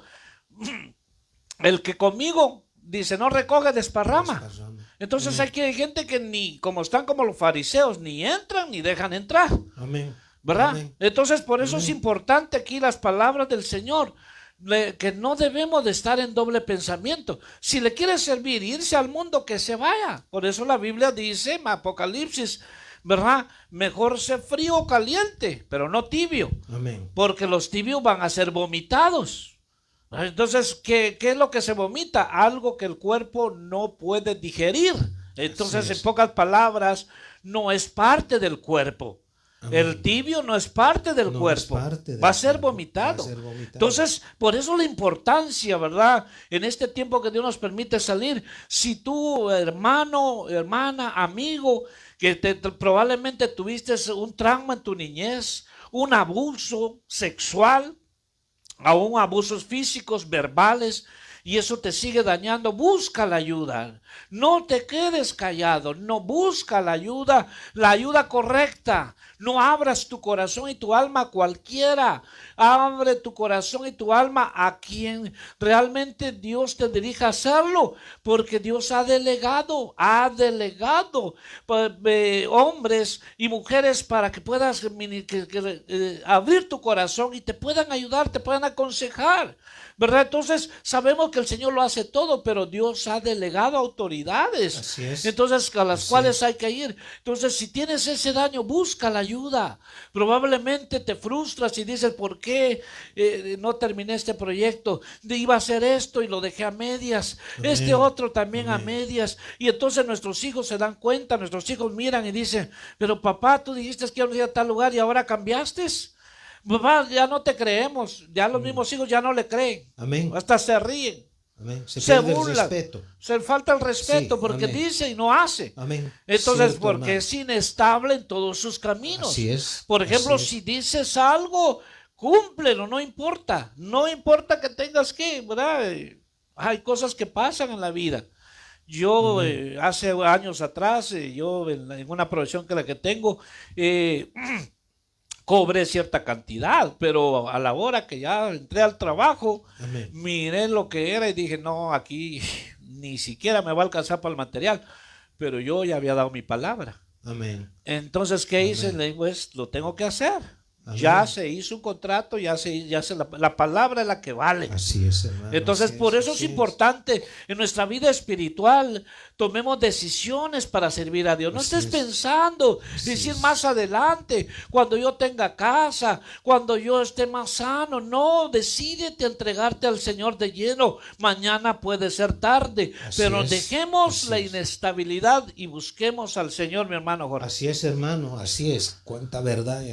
el que conmigo, dice, no recoge, desparrama. Entonces hay gente que ni, como están como los fariseos, ni entran ni dejan entrar. Amén. ¿Verdad? Amén. Entonces por eso es Amén. importante aquí las palabras del Señor, que no debemos de estar en doble pensamiento. Si le quiere servir, irse al mundo, que se vaya. Por eso la Biblia dice en Apocalipsis, ¿verdad? Mejor ser frío o caliente, pero no tibio, Amén. porque los tibios van a ser vomitados. Entonces, ¿qué es lo que se vomita? Algo que el cuerpo no puede digerir. Entonces, en pocas palabras, no es parte del cuerpo. Amén. El tibio no es parte del No cuerpo, es parte del va a ser cuerpo, vomitado. va a ser vomitado. Entonces, por eso la importancia, ¿verdad? En este tiempo que Dios nos permite salir, si tú, hermano, hermana, amigo, que probablemente tuviste un trauma en tu niñez, un abuso sexual, aún abusos físicos, verbales, y eso te sigue dañando, busca la ayuda. No te quedes callado, no, busca la ayuda correcta. No abras tu corazón y tu alma a cualquiera. Abre tu corazón y tu alma a quien realmente Dios te dirija a hacerlo, porque Dios ha delegado hombres y mujeres para que puedas abrir tu corazón y te puedan ayudar, te puedan aconsejar, ¿verdad? Entonces sabemos que el Señor lo hace todo, pero Dios ha delegado autoridades. Así es. Entonces, a las Así cuales es. hay que ir. Entonces, si tienes ese daño, busca la ayuda. Probablemente te frustras y dices, ¿por qué no terminé este proyecto? Iba a hacer esto y lo dejé a medias. Amén. Este otro también Amén. a medias. Y entonces nuestros hijos se dan cuenta, nuestros hijos miran y dicen, pero papá, tú dijiste que íbamos a ir a tal lugar y ahora cambiaste. Papá, ya no te creemos. Ya los mismos hijos ya no le creen. Amén. Hasta se ríen. Amén. Se Se pierde el burlan, respeto. se falta el respeto, Sí, porque amén. dice y no hace. Amén. Entonces, Cierto, porque hermano. es inestable en todos sus caminos. Así es. Por ejemplo, Así es. si dices algo, cúmplelo, no importa. No importa que tengas que, ¿verdad? Hay cosas que pasan en la vida. Yo hace años atrás, yo en una profesión que la que tengo, cobré cierta cantidad, pero a la hora que ya entré al trabajo, Amén. miré lo que era y dije, no, aquí ni siquiera me va a alcanzar para el material, pero yo ya había dado mi palabra. Amén. Entonces, ¿qué hice? Amén. Le digo, lo tengo que hacer. Amén. Ya se hizo un contrato, la palabra es la que vale. Así es, hermano. Entonces, Así por eso es así importante en nuestra vida espiritual, tomemos decisiones para servir a Dios. No Así estés es. pensando, Así decir es. más adelante, cuando yo tenga casa, cuando yo esté más sano. No, decídete a entregarte al Señor de lleno. Mañana puede ser tarde, Así pero es. dejemos Así la es. inestabilidad y busquemos al Señor, mi hermano Jorge. Así es, hermano, así es. Cuánta verdad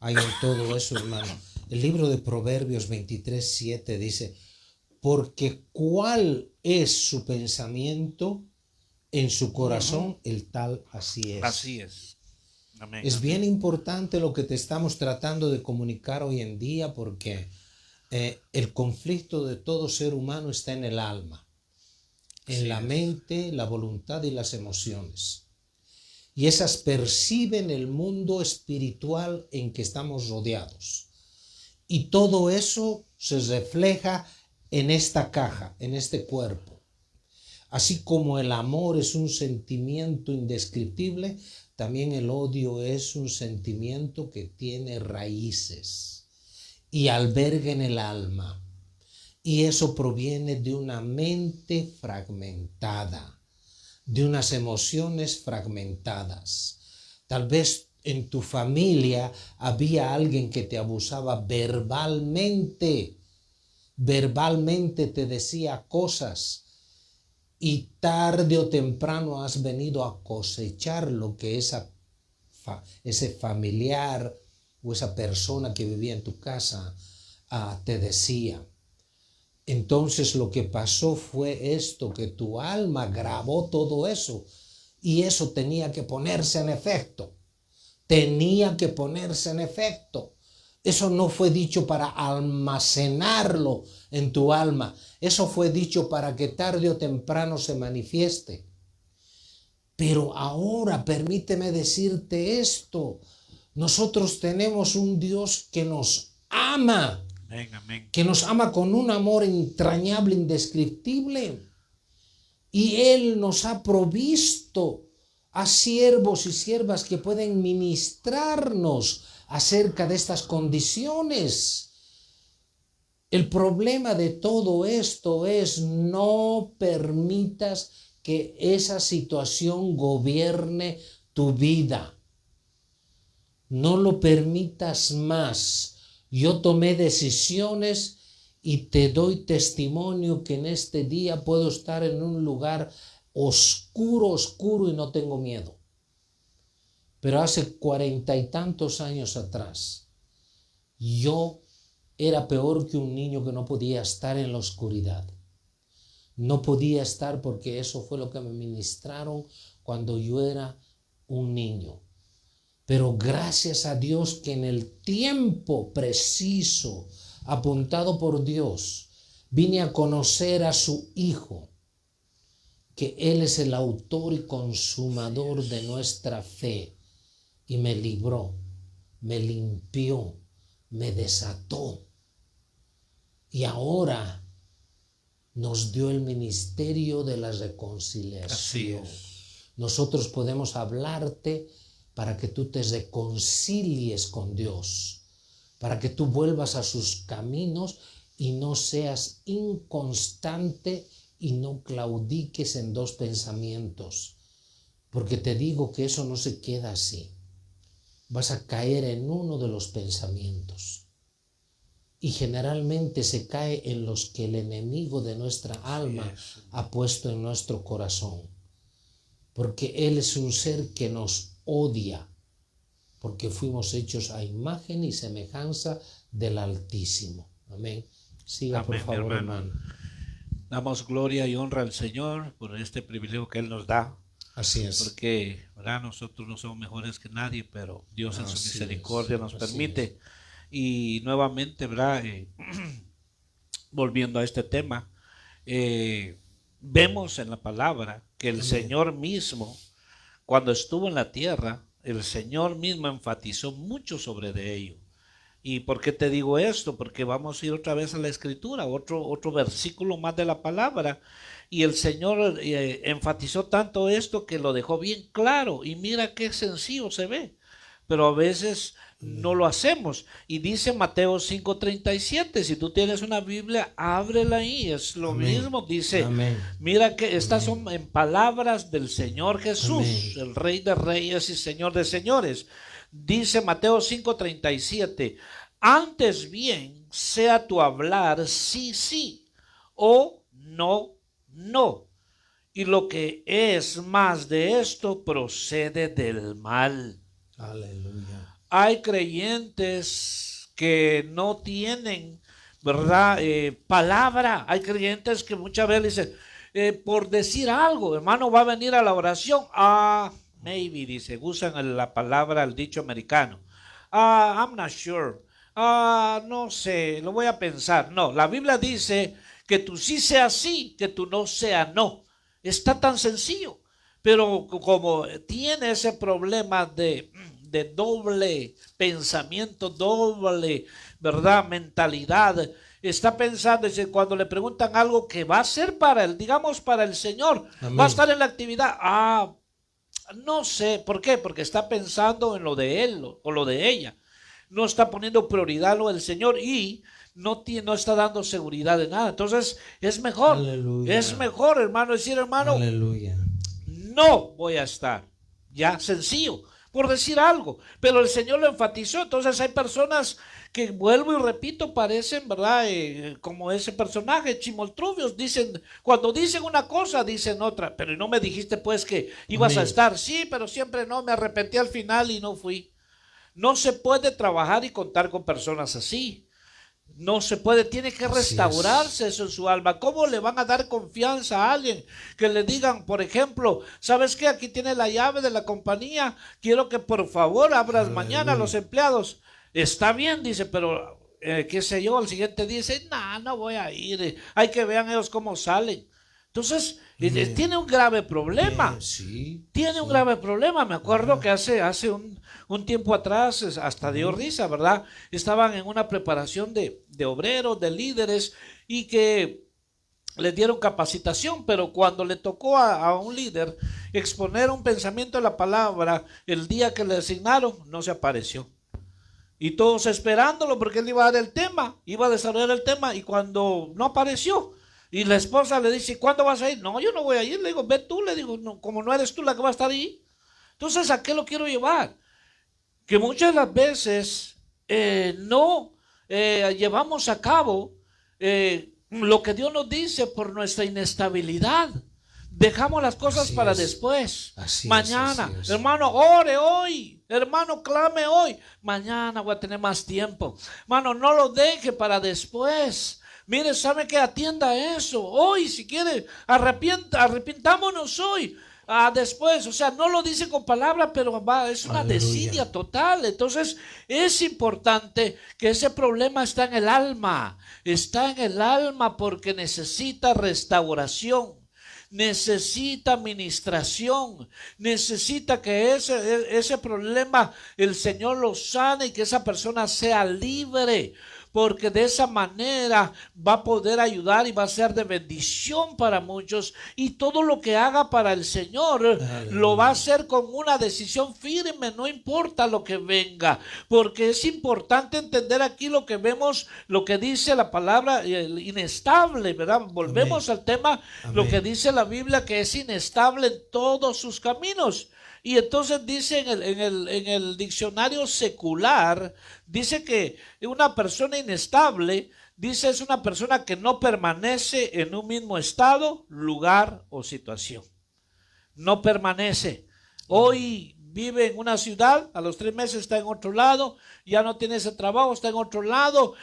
hay en todo eso, hermano. El libro de Proverbios 23:7 dice, porque cuál es su pensamiento en su corazón, el tal así es. Así es. Amén. Es bien importante lo que te estamos tratando de comunicar hoy en día, porque el conflicto de todo ser humano está en el alma, en la mente, la voluntad y las emociones. Y esas perciben el mundo espiritual en que estamos rodeados. Y todo eso se refleja en esta caja, en este cuerpo. Así como el amor es un sentimiento indescriptible, también el odio es un sentimiento que tiene raíces y alberga en el alma. Y eso proviene de una mente fragmentada, de unas emociones fragmentadas. Tal vez en tu familia había alguien que te abusaba verbalmente te decía cosas, y tarde o temprano has venido a cosechar lo que ese familiar o esa persona que vivía en tu casa te decía. Entonces lo que pasó fue esto, que tu alma grabó todo eso, y eso tenía que ponerse en efecto. Tenía que ponerse en efecto. Eso no fue dicho para almacenarlo en tu alma. Eso fue dicho para que tarde o temprano se manifieste. Pero ahora permíteme decirte esto. Nosotros tenemos un Dios que nos ama. Amén, amén. Que nos ama con un amor entrañable, indescriptible. Y Él nos ha provisto a siervos y siervas que pueden ministrarnos acerca de estas condiciones. El problema de todo esto es no permitas que esa situación gobierne tu vida. No lo permitas más. Yo tomé decisiones y te doy testimonio que en este día puedo estar en un lugar oscuro y no tengo miedo. Pero hace 40 y tantos años atrás, yo era peor que un niño que no podía estar en la oscuridad. No podía estar porque eso fue lo que me ministraron cuando yo era un niño. Pero gracias a Dios que en el tiempo preciso, apuntado por Dios, vine a conocer a su Hijo, que Él es el autor y consumador de nuestra fe, y me libró, me limpió, me desató. Y ahora nos dio el ministerio de la reconciliación. Nosotros podemos hablarte para que tú te reconcilies con Dios, para que tú vuelvas a sus caminos y no seas inconstante y no claudiques en dos pensamientos, porque te digo que eso no se queda así. Vas a caer en uno de los pensamientos y generalmente se cae en los que el enemigo de nuestra alma ha puesto en nuestro corazón, porque Él es un ser que nos odia, porque fuimos hechos a imagen y semejanza del Altísimo. Amén. Siga, Amén, por favor, hermano. Damos gloria y honra al Señor por este privilegio que Él nos da. Así es. Porque, ¿verdad? Nosotros no somos mejores que nadie, pero Dios en su Así misericordia es, nos así permite. Y nuevamente, ¿verdad? Volviendo a este tema, vemos en la palabra que el Señor mismo, cuando estuvo en la tierra, el Señor mismo enfatizó mucho sobre de ello. ¿Y por qué te digo esto? Porque vamos a ir otra vez a la Escritura, otro versículo más de la palabra. Y el Señor enfatizó tanto esto que lo dejó bien claro. Y mira qué sencillo se ve. Pero a veces no lo hacemos. Y dice Mateo 5:37, si tú tienes una Biblia, ábrela ahí, es lo mismo. Dice, mira que estas son en palabras del Señor Jesús, el Rey de Reyes y Señor de Señores. Dice Mateo 5:37, antes bien sea tu hablar sí, sí, o no, no. Y lo que es más de esto procede del mal. Aleluya. Hay creyentes que no tienen, ¿verdad? Palabra. Hay creyentes que muchas veces dicen, por decir algo, hermano, va a venir a la oración. Maybe, dice, usan la palabra, el dicho americano. I'm not sure. No sé, lo voy a pensar. No, la Biblia dice que tú sí sea sí, que tú no sea no. Está tan sencillo. Pero como tiene ese problema de doble pensamiento, doble, ¿verdad? Mentalidad. Está pensando, dice, cuando le preguntan algo que va a ser para él, digamos para el Señor, va a estar en la actividad. No sé, ¿por qué? Porque está pensando en lo de él o lo de ella. No está poniendo prioridad lo del Señor y no está dando seguridad de nada. Entonces, es mejor, hermano, decir, hermano, aleluya, no voy a estar. Ya, sencillo, por decir algo. Pero el Señor lo enfatizó. Entonces hay personas que, vuelvo y repito, parecen, ¿verdad? Como ese personaje, chimoltrubios. Dicen, cuando dicen una cosa, dicen otra. Pero no me dijiste pues que ibas a estar. Sí, pero siempre no, me arrepentí al final y no fui. No se puede trabajar y contar con personas así. No se puede, tiene que restaurarse eso en su alma. ¿Cómo le van a dar confianza a alguien que le digan, por ejemplo, ¿sabes qué? Aquí tiene la llave de la compañía, quiero que por favor abras mañana a los empleados. Está bien, dice, pero qué sé yo, al siguiente día dice, no voy a ir, hay que vean ellos cómo salen. Entonces, tiene un grave problema. Tiene un grave problema. Me acuerdo que hace un tiempo atrás, hasta dio risa, ¿verdad? Estaban en una preparación de obreros, de líderes, y que les dieron capacitación, pero cuando le tocó a un líder exponer un pensamiento de la palabra, el día que le asignaron, no se apareció. Y todos esperándolo porque él iba a dar el tema, iba a desarrollar el tema, y cuando no apareció, y la esposa le dice, ¿cuándo vas a ir? No, yo no voy a ir. Le digo, ve tú, le digo, no, como no eres tú la que va a estar ahí. Entonces, ¿a qué lo quiero llevar? Que muchas de las veces no llevamos a cabo lo que Dios nos dice por nuestra inestabilidad. Dejamos las cosas Así para es. después. Así Mañana, es. hermano, ore hoy. Hermano, clame hoy. Mañana voy a tener más tiempo. Hermano, no lo deje para después. Mire, ¿sabe qué? Atienda eso. Hoy, si quiere, arrepintámonos hoy. Después, o sea, no lo dice con palabras, pero es una Aleluya. desidia total. Entonces, es importante que ese problema está en el alma. Está en el alma porque necesita restauración. Necesita administración, necesita que ese problema el Señor lo sane y que esa persona sea libre, porque de esa manera va a poder ayudar y va a ser de bendición para muchos, y todo lo que haga para el Señor lo va a hacer con una decisión firme, no importa lo que venga, porque es importante entender aquí lo que vemos, lo que dice la palabra inestable, ¿verdad? Volvemos al tema, lo que dice la Biblia, que es inestable en todos sus caminos. Y entonces dice en el diccionario secular, dice que una persona inestable, dice, es una persona que no permanece en un mismo estado, lugar o situación. No permanece. Hoy vive en una ciudad, a los 3 meses está en otro lado, ya no tiene ese trabajo, está en otro lado,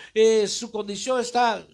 su condición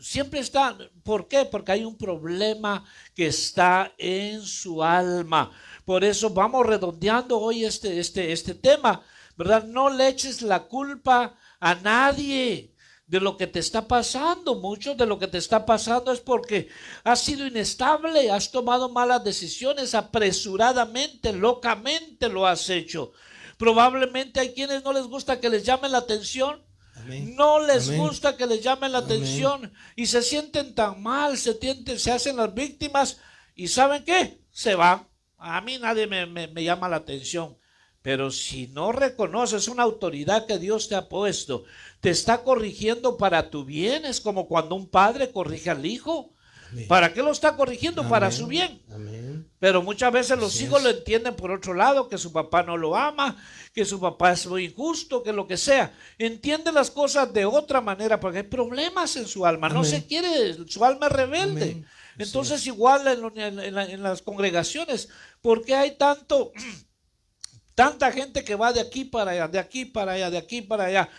siempre está. ¿Por qué? Porque hay un problema que está en su alma. Por eso vamos redondeando hoy este tema, ¿verdad? No le eches la culpa a nadie de lo que te está pasando. Mucho de lo que te está pasando es porque has sido inestable, has tomado malas decisiones, apresuradamente, locamente lo has hecho. Probablemente hay quienes no les gusta que les llamen la atención. Amén. No les Amén. Gusta que les llamen la Amén. Atención y se sienten tan mal, se hacen las víctimas y ¿saben qué? Se van. A mí nadie me llama la atención. Pero si no reconoces una autoridad que Dios te ha puesto, te está corrigiendo para tu bien. Es como cuando un padre corrige al hijo. Amén. ¿Para qué lo está corrigiendo? Amén. Para su bien. Amén. Pero muchas veces los hijos lo entienden por otro lado, que su papá no lo ama, que su papá es muy injusto, que lo que sea. Entiende las cosas de otra manera porque hay problemas en su alma. Amén. No se quiere, su alma es rebelde. Amén. Entonces igual en las congregaciones, ¿por qué hay tanta gente que va de aquí para allá, de aquí para allá, de aquí para allá?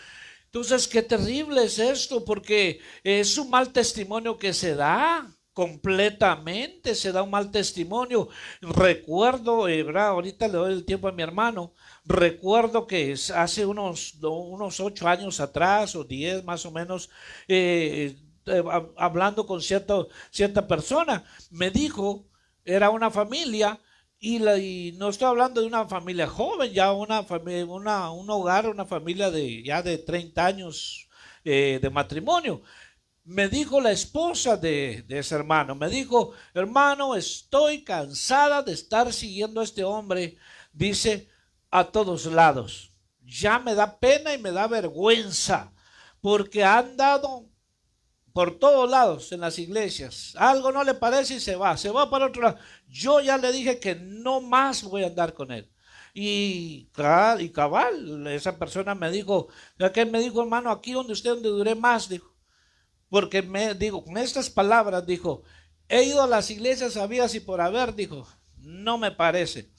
Entonces, qué terrible es esto, porque es un mal testimonio que se da, completamente se da un mal testimonio. Recuerdo, ¿verdad? Ahorita le doy el tiempo a mi hermano, recuerdo que hace unos 8 años atrás, o 10 más o menos, hablando con cierta persona, me dijo, era una familia, y no estoy hablando de una familia joven, ya un hogar, una familia ya de 30 años de matrimonio. Me dijo la esposa de ese hermano, me dijo, hermano, estoy cansada de estar siguiendo a este hombre, dice, a todos lados. Ya me da pena y me da vergüenza, porque han dado por todos lados en las iglesias, algo no le parece y se va para otro lado. Yo ya le dije que no más voy a andar con él. Y cabal, esa persona me dijo, hermano, aquí donde duré más, dijo, porque con estas palabras, dijo, he ido a las iglesias habidas y por haber, dijo, no me parece.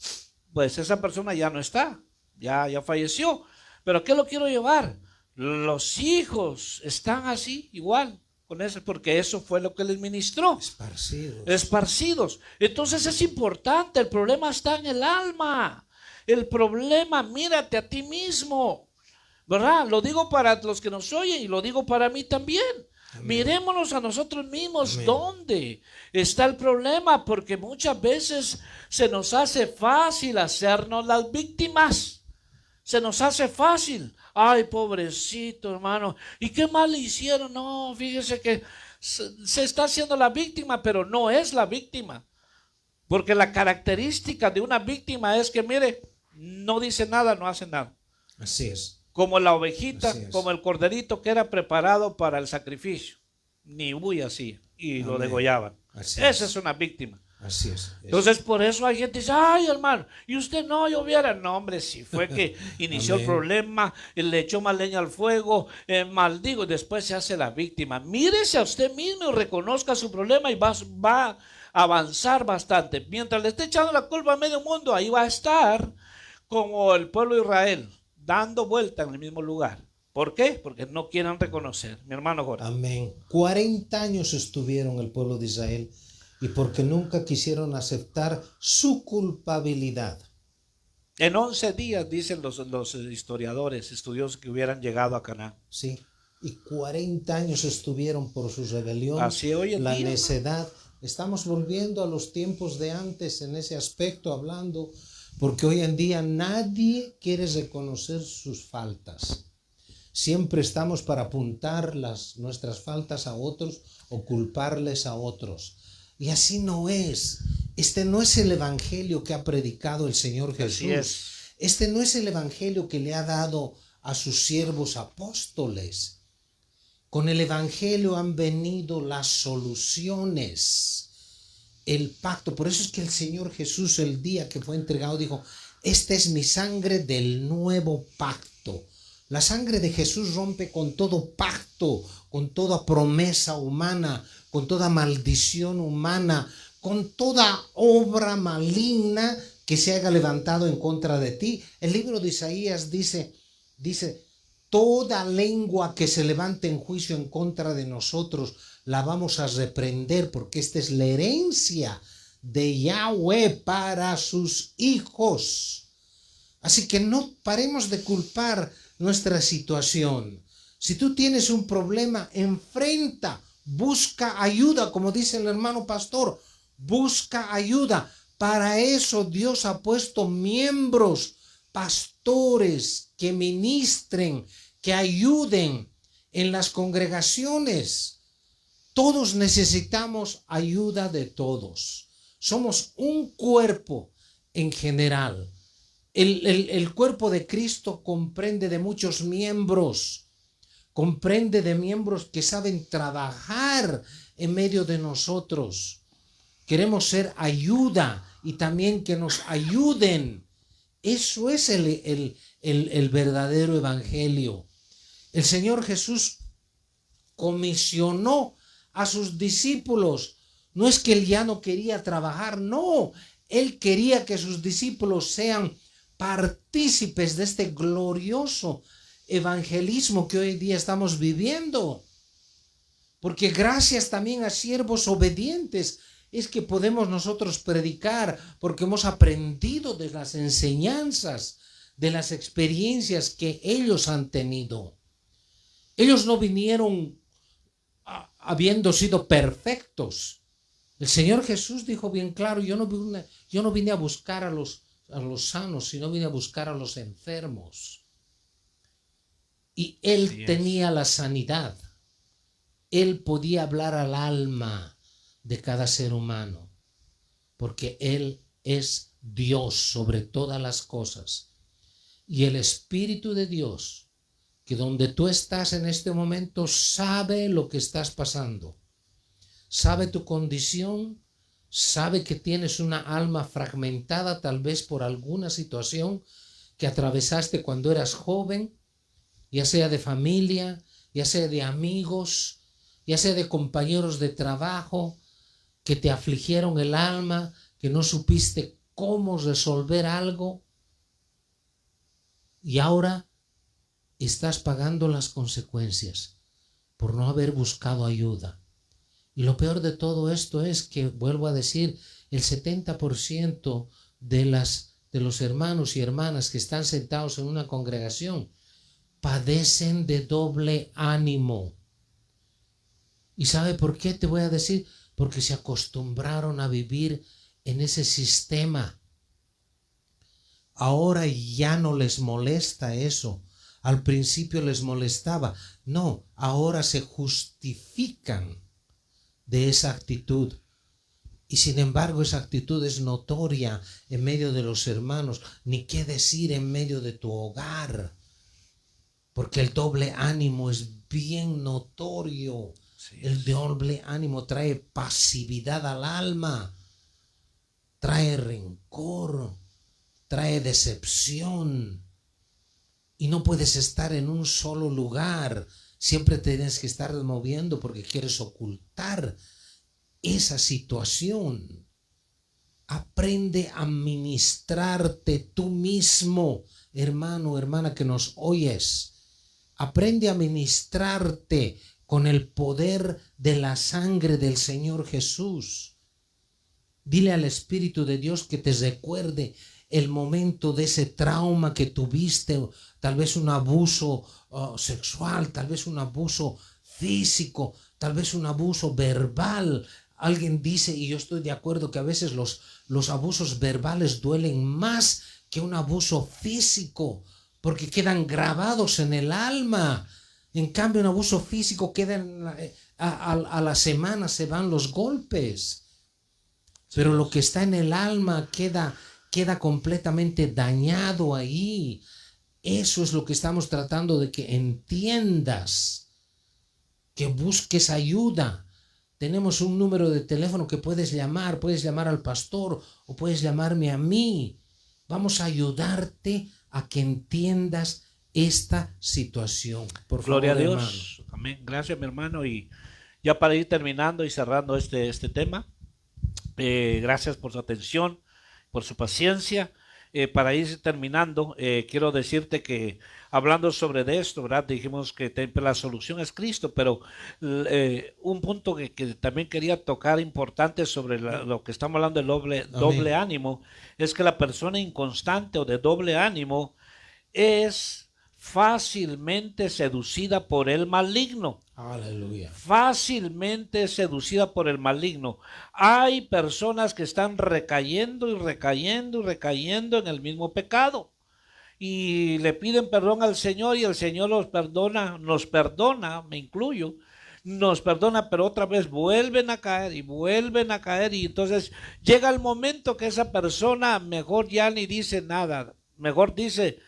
Pues esa persona ya no está, ya falleció. Pero ¿qué lo quiero llevar? Los hijos están así, igual. Con eso, porque eso fue lo que les ministró. Esparcidos. Entonces es importante, el problema está en el alma. El problema, mírate a ti mismo, ¿verdad? Lo digo para los que nos oyen y lo digo para mí también. Amén. Mirémonos a nosotros mismos. Amén. ¿Dónde está el problema? Porque muchas veces se nos hace fácil hacernos las víctimas. Se nos hace fácil. ay, pobrecito hermano, ¿y qué mal le hicieron? No, fíjese que se está haciendo la víctima, pero no es la víctima. Porque la característica de una víctima es que, mire, no dice nada, no hace nada. Así es. Como la ovejita, Así es. como el corderito que era preparado para el sacrificio. Ni bulla así, y lo Amén. degollaban. Así Esa es. es una víctima. Así es. Entonces por eso hay gente que dice, ay hermano, y usted no, yo hubiera, no hombre, si fue que inició el Amén. problema, le echó más leña al fuego, maldigo, y después se hace la víctima. Mírese a usted mismo y reconozca su problema y va a avanzar bastante. Mientras le esté echando la culpa a medio mundo, ahí va a estar como el pueblo de Israel, dando vuelta en el mismo lugar. ¿Por qué? Porque no quieren reconocer. Mi hermano Jorge. Amén. 40 años estuvieron el pueblo de Israel y porque nunca quisieron aceptar su culpabilidad. En 11 días, dicen los historiadores, estudiosos, que hubieran llegado a Canaán. Sí. Y 40 años estuvieron por su rebelión, Así hoy en la día, necedad. Estamos volviendo a los tiempos de antes en ese aspecto hablando, porque hoy en día nadie quiere reconocer sus faltas. Siempre estamos para apuntar nuestras faltas a otros o culparles a otros. Y así no es. Este no es el evangelio que ha predicado el Señor Jesús. Así es. Este no es el evangelio que le ha dado a sus siervos apóstoles. Con el evangelio han venido las soluciones, el pacto. Por eso es que el Señor Jesús, el día que fue entregado, dijo, esta es mi sangre del nuevo pacto. La sangre de Jesús rompe con todo pacto, con toda promesa humana, con toda maldición humana, con toda obra maligna que se haya levantado en contra de ti. El libro de Isaías dice, toda lengua que se levante en juicio en contra de nosotros, la vamos a reprender, porque esta es la herencia de Yahweh para sus hijos. Así que no paremos de culpar nuestra situación. Si tú tienes un problema, enfrenta, busca ayuda, como dice el hermano pastor, busca ayuda. Para eso Dios ha puesto miembros, pastores que ministren, que ayuden en las congregaciones. Todos necesitamos ayuda de todos. Somos un cuerpo en general. El cuerpo de Cristo comprende de muchos miembros, comprende de miembros que saben trabajar en medio de nosotros. Queremos ser ayuda y también que nos ayuden. Eso es el verdadero evangelio. El Señor Jesús comisionó a sus discípulos. No es que Él ya no quería trabajar, no. Él quería que sus discípulos sean partícipes de este glorioso evangelismo que hoy día estamos viviendo. Porque gracias también a siervos obedientes es que podemos nosotros predicar, porque hemos aprendido de las enseñanzas, de las experiencias que ellos han tenido. Ellos no vinieron habiendo sido perfectos. El Señor Jesús dijo bien claro, yo no vine a buscar a los sanos, sino vine a buscar a los enfermos. Y Él tenía la sanidad. Él podía hablar al alma de cada ser humano, porque Él es Dios sobre todas las cosas. Y el Espíritu de Dios, que donde tú estás en este momento, sabe lo que estás pasando, sabe tu condición, sabe que tienes una alma fragmentada tal vez por alguna situación que atravesaste cuando eras joven, ya sea de familia, ya sea de amigos, ya sea de compañeros de trabajo que te afligieron el alma, que no supiste cómo resolver algo y ahora estás pagando las consecuencias por no haber buscado ayuda. Y lo peor de todo esto es que, vuelvo a decir, el 70% de los hermanos y hermanas que están sentados en una congregación padecen de doble ánimo. ¿Y sabe por qué? Te voy a decir, porque se acostumbraron a vivir en ese sistema. Ahora ya no les molesta eso. Al principio les molestaba. No, ahora se justifican de esa actitud. Y sin embargo esa actitud es notoria en medio de los hermanos, ni qué decir en medio de tu hogar, porque el doble ánimo es bien notorio. Sí, el doble ánimo trae pasividad al alma, trae rencor, trae decepción, y no puedes estar en un solo lugar. Siempre tienes que estar moviendo porque quieres ocultar esa situación. Aprende a ministrarte tú mismo, hermano, hermana que nos oyes. Aprende a ministrarte con el poder de la sangre del Señor Jesús. Dile al Espíritu de Dios que te recuerde el momento de ese trauma que tuviste, tal vez un abuso sexual, tal vez un abuso físico, tal vez un abuso verbal. Alguien dice, y yo estoy de acuerdo, que a veces los abusos verbales duelen más que un abuso físico, porque quedan grabados en el alma. En cambio, un abuso físico queda a la semana, se van los golpes. Pero lo que está en el alma queda completamente dañado ahí. Eso es lo que estamos tratando de que entiendas, que busques ayuda. Tenemos un número de teléfono que puedes llamar al pastor o puedes llamarme a mí. Vamos a ayudarte a que entiendas esta situación. Por favor, Gloria a Dios. Hermano. Amén. Gracias, mi hermano. Y ya para ir terminando y cerrando este tema, gracias por su atención, por su paciencia. Para ir terminando, quiero decirte que hablando sobre de esto, ¿verdad? Dijimos que la solución es Cristo, pero un punto que también quería tocar importante sobre lo que estamos hablando del doble ánimo, es que la persona inconstante o de doble ánimo es fácilmente seducida por el maligno. Aleluya. Fácilmente seducida por el maligno. Hay personas que están recayendo y recayendo y recayendo en el mismo pecado y le piden perdón al Señor y el Señor nos perdona, me incluyo, nos perdona, pero otra vez vuelven a caer y entonces llega el momento que esa persona mejor ya ni dice nada, mejor dice,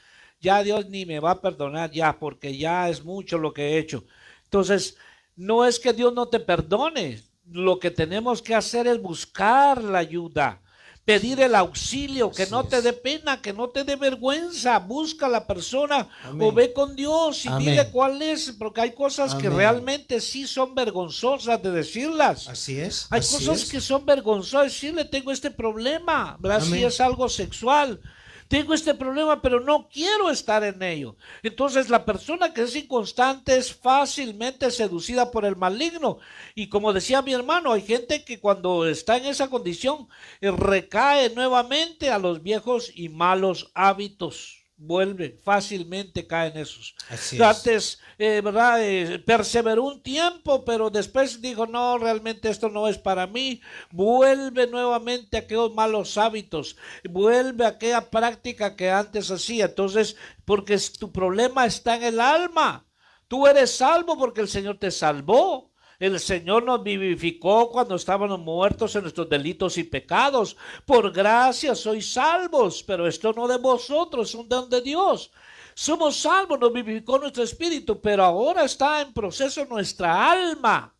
ya Dios ni me va a perdonar ya, porque ya es mucho lo que he hecho. Entonces, no es que Dios no te perdone, lo que tenemos que hacer es buscar la ayuda, pedir el auxilio, que no te dé pena, que no te dé vergüenza, busca a la persona. Amén. O ve con Dios y Amén. Dile cuál es, porque hay cosas Amén. Que realmente sí son vergonzosas de decirlas. Así es. Hay cosas que son vergonzosas, decirle tengo este problema, ¿verdad? Si es algo sexual. Tengo este problema, pero no quiero estar en ello. Entonces la persona que es inconstante es fácilmente seducida por el maligno. Y como decía mi hermano, hay gente que cuando está en esa condición recae nuevamente a los viejos y malos hábitos. Vuelve, fácilmente caen esos. Antes, ¿verdad? Perseveró un tiempo, pero después dijo, no, realmente esto no es para mí. Vuelve nuevamente a aquellos malos hábitos, vuelve a aquella práctica que antes hacía. Entonces, porque tu problema está en el alma. Tú eres salvo porque el Señor te salvó. El Señor nos vivificó cuando estábamos muertos en nuestros delitos y pecados. Por gracia sois salvos, pero esto no de vosotros, es un don de Dios. Somos salvos, nos vivificó nuestro espíritu, pero ahora está en proceso nuestra alma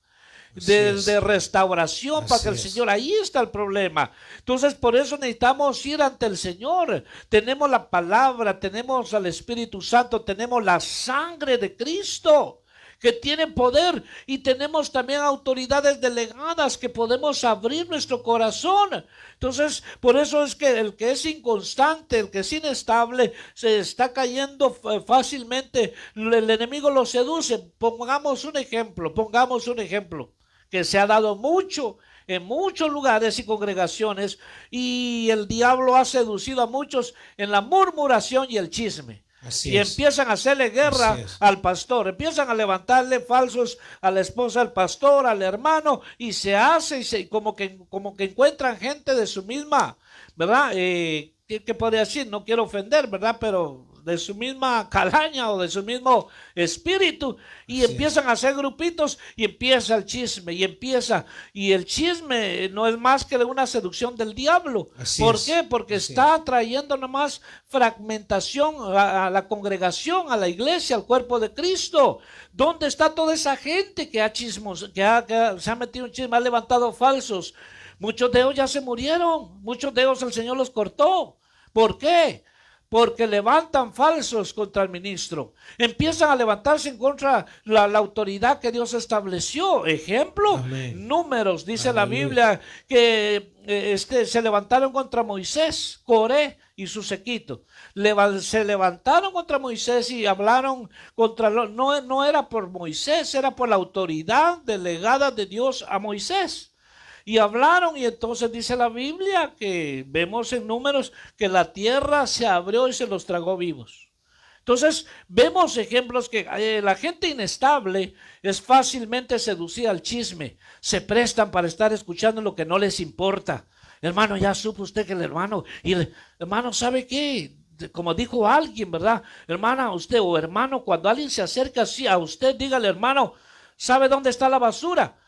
de restauración. Así para que el Señor, ahí está el problema. Entonces por eso necesitamos ir ante el Señor. Tenemos la palabra, tenemos al Espíritu Santo, tenemos la sangre de Cristo que tiene poder, y tenemos también autoridades delegadas que podemos abrir nuestro corazón. Entonces, por eso es que el que es inconstante, el que es inestable, se está cayendo fácilmente. El enemigo lo seduce. Pongamos un ejemplo que se ha dado mucho en muchos lugares y congregaciones, y el diablo ha seducido a muchos en la murmuración y el chisme. Y empiezan a hacerle guerra al pastor, empiezan a levantarle falsos a la esposa del pastor, al hermano, y se hace, como que encuentran gente de su misma, ¿verdad? ¿Qué podría decir? No quiero ofender, ¿verdad? Pero misma calaña o de su mismo espíritu y Así empiezan a hacer grupitos y empieza el chisme y el chisme no es más que una seducción del diablo. Así ¿Por es, qué? Porque así está trayendo nomás fragmentación a la congregación, a la iglesia, al cuerpo de Cristo. ¿Dónde está toda esa gente que ha se ha metido en chisme, ha levantado falsos? Muchos de ellos ya se murieron, muchos de ellos el Señor los cortó. ¿Por qué? Porque levantan falsos contra el ministro. Empiezan a levantarse en contra la autoridad que Dios estableció. Ejemplo, Amén. Números, dice la Aleluya. Biblia que se levantaron contra Moisés, Coré y su séquito. Se levantaron contra Moisés y hablaron contra no era por Moisés, era por la autoridad delegada de Dios a Moisés. Y hablaron y entonces dice la Biblia que vemos en Números que la tierra se abrió y se los tragó vivos. Entonces vemos ejemplos que la gente inestable es fácilmente seducida al chisme. Se prestan para estar escuchando lo que no les importa. Hermano, ya supo usted que el hermano, y el hermano, ¿sabe qué? Como dijo alguien, ¿verdad? Hermana, usted o hermano, cuando alguien se acerca así a usted, dígale, hermano, ¿sabe dónde está la basura?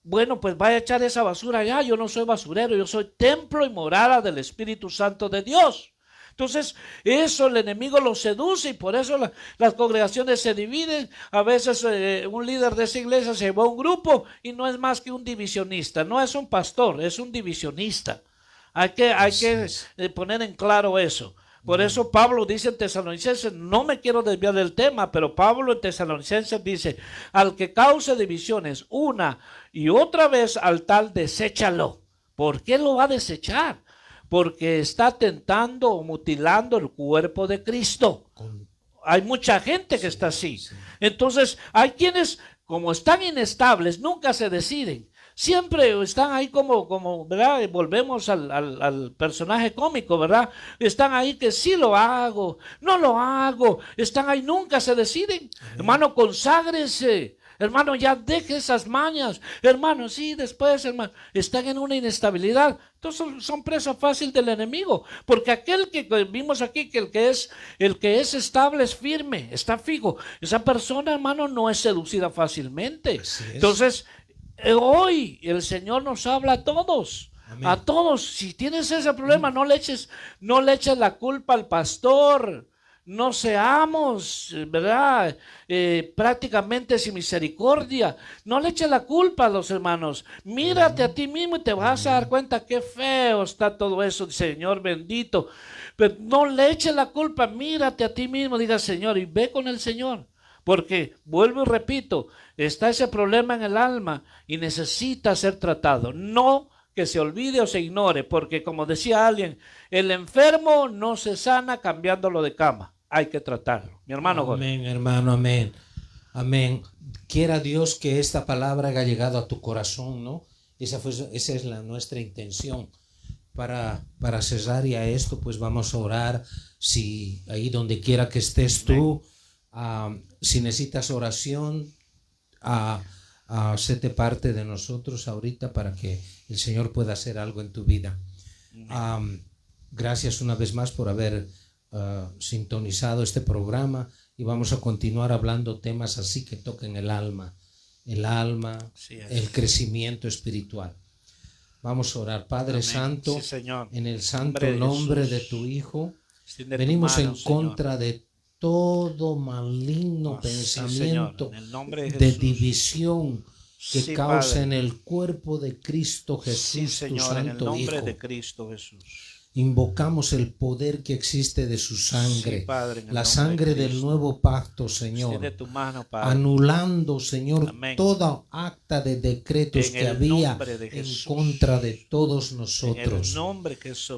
Bueno, pues vaya a echar esa basura allá. Yo no soy basurero, yo soy templo y morada del Espíritu Santo de Dios. Entonces, eso el enemigo lo seduce y por eso las congregaciones se dividen. A veces un líder de esa iglesia se va a un grupo y no es más que un divisionista. No es un pastor, es un divisionista. Hay que poner en claro eso. Por eso Pablo dice en Tesalonicenses, no me quiero desviar del tema, pero Pablo en Tesalonicenses dice, al que cause divisiones una y otra vez al tal, deséchalo. ¿Por qué lo va a desechar? Porque está tentando o mutilando el cuerpo de Cristo. Hay mucha gente que está así. Entonces, hay quienes, como están inestables, nunca se deciden. Siempre están ahí como, ¿verdad? Volvemos al personaje cómico, ¿verdad? Están ahí que sí lo hago, no lo hago. Están ahí, nunca se deciden. Hermano, conságrese. Hermano, ya deje esas mañas. Hermano, sí, después, hermano, están en una inestabilidad. Entonces son presa fácil del enemigo. Porque aquel que vimos aquí, que el que es estable es firme, está fijo. Esa persona, hermano, no es seducida fácilmente. Entonces, hoy el Señor nos habla a todos. Amén. A todos. Si tienes ese problema, no le eches la culpa al pastor. No seamos, ¿verdad? Prácticamente sin misericordia. No le eches la culpa a los hermanos. Mírate a ti mismo y te vas a dar cuenta qué feo está todo eso, Señor bendito. Pero no le eches la culpa, mírate a ti mismo, diga Señor, y ve con el Señor. Porque, vuelvo y repito, está ese problema en el alma y necesita ser tratado. No que se olvide o se ignore, porque como decía alguien, el enfermo no se sana cambiándolo de cama. Hay que tratarlo. Mi hermano Jorge. Amén, hermano, amén. Amén. Quiera Dios que esta palabra haya llegado a tu corazón, ¿no? Esa es nuestra intención. Para cesar y a esto, pues vamos a orar. Si ahí donde quiera que estés tú, si necesitas oración, séte parte de nosotros ahorita para que el Señor pueda hacer algo en tu vida. Gracias una vez más por haber sintonizado este programa y vamos a continuar hablando temas así que toquen el alma, el crecimiento espiritual. Vamos a orar. Padre Amén. Santo, sí, en el santo nombre de tu Hijo, venimos en contra de todo maligno pensamiento de división que causa en el cuerpo de Cristo Jesús, tu santo Hijo. De Cristo Jesús. Invocamos el poder que existe de su sangre, Padre, la sangre del nuevo pacto, Señor, de tu mano, anulando, Señor, Amén. Toda acta de decretos que había en contra de todos nosotros.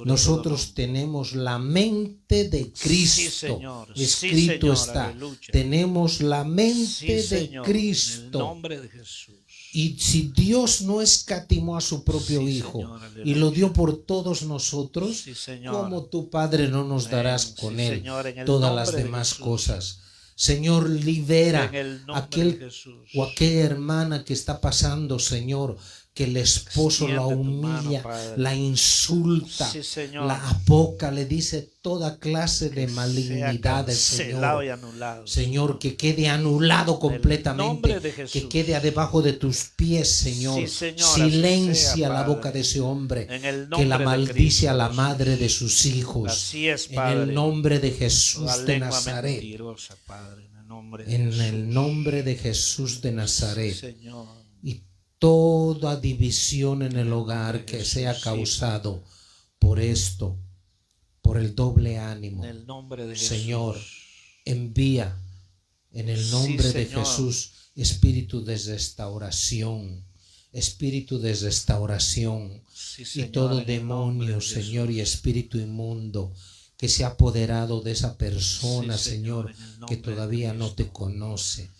Nosotros tenemos la mente de Cristo, sí, Señor. Escrito sí, está, aleluya. Tenemos la mente sí, de Cristo. En el nombre de Jesús. Y si Dios no escatimó a su propio Hijo, Señor, y lo dio por todos nosotros, sí, ¿cómo tu Padre no nos darás con Él todas las demás cosas? Señor, libera aquel o aquella hermana que está pasando, Señor, que el esposo la Extiende tu mano, humilla, Padre. la insulta, Sí, Señor. la aboca, le dice toda clase de Que malignidad del sea cancelado Señor. y anulado. Señor, que quede anulado completamente, nombre de Jesús. que quede debajo de tus pies, Señor. Sí, Señor, así Silencia sea, la Padre. boca de ese hombre En el que la nombre de maldice Cristo a la Jesús. madre de sus hijos. Así es, En Padre. el nombre de La Jesús de lengua Nazaret. mentirosa, Padre, en el nombre de En Jesús. el nombre de Jesús de Sí, Nazaret. Señor. Y toda división en el nombre hogar de que Jesús, sea sí. causado por esto, por el doble ánimo, En el nombre de Señor, Jesús. envía en el Sí, nombre de Señor. Jesús espíritu de restauración, espíritu de restauración. Sí, Y Señor, todo en el nombre demonio, de Señor, y Jesús. espíritu inmundo que se ha apoderado de esa persona, Sí, Señor, en el que nombre de todavía no te Cristo. conoce.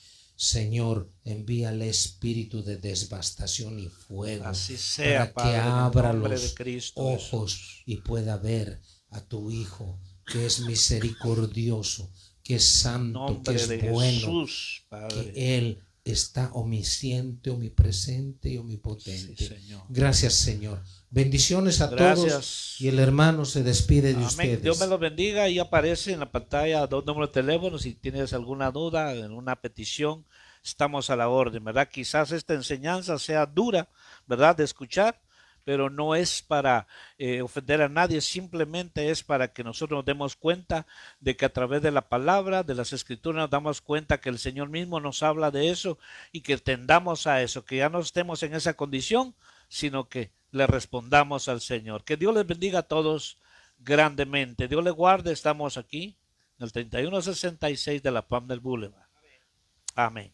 Señor, envíale espíritu de devastación y fuego Así sea, para Padre, que en el abra nombre los de Cristo ojos Jesús. y pueda ver a tu Hijo, que es misericordioso, que es En santo, que nombre es de bueno, Jesús, Padre. que Él está omnisciente, omnipresente y Sí, omnipotente. Señor. Gracias, Señor. Bendiciones a todos. Gracias. Y el hermano se despide de Amén. ustedes. Dios me los bendiga. Ahí aparece en la pantalla 2 números de teléfono. Si tienes alguna duda, una petición, estamos a la orden, ¿verdad? Quizás esta enseñanza sea dura, ¿verdad? De escuchar, pero no es para ofender a nadie, simplemente es para que nosotros nos demos cuenta de que a través de la palabra, de las escrituras, nos damos cuenta que el Señor mismo nos habla de eso y que tendamos a eso, que ya no estemos en esa condición, sino que le respondamos al Señor. Que Dios les bendiga a todos grandemente. Dios les guarde. Estamos aquí en el 3166 de la Palm del Boulevard. Amén.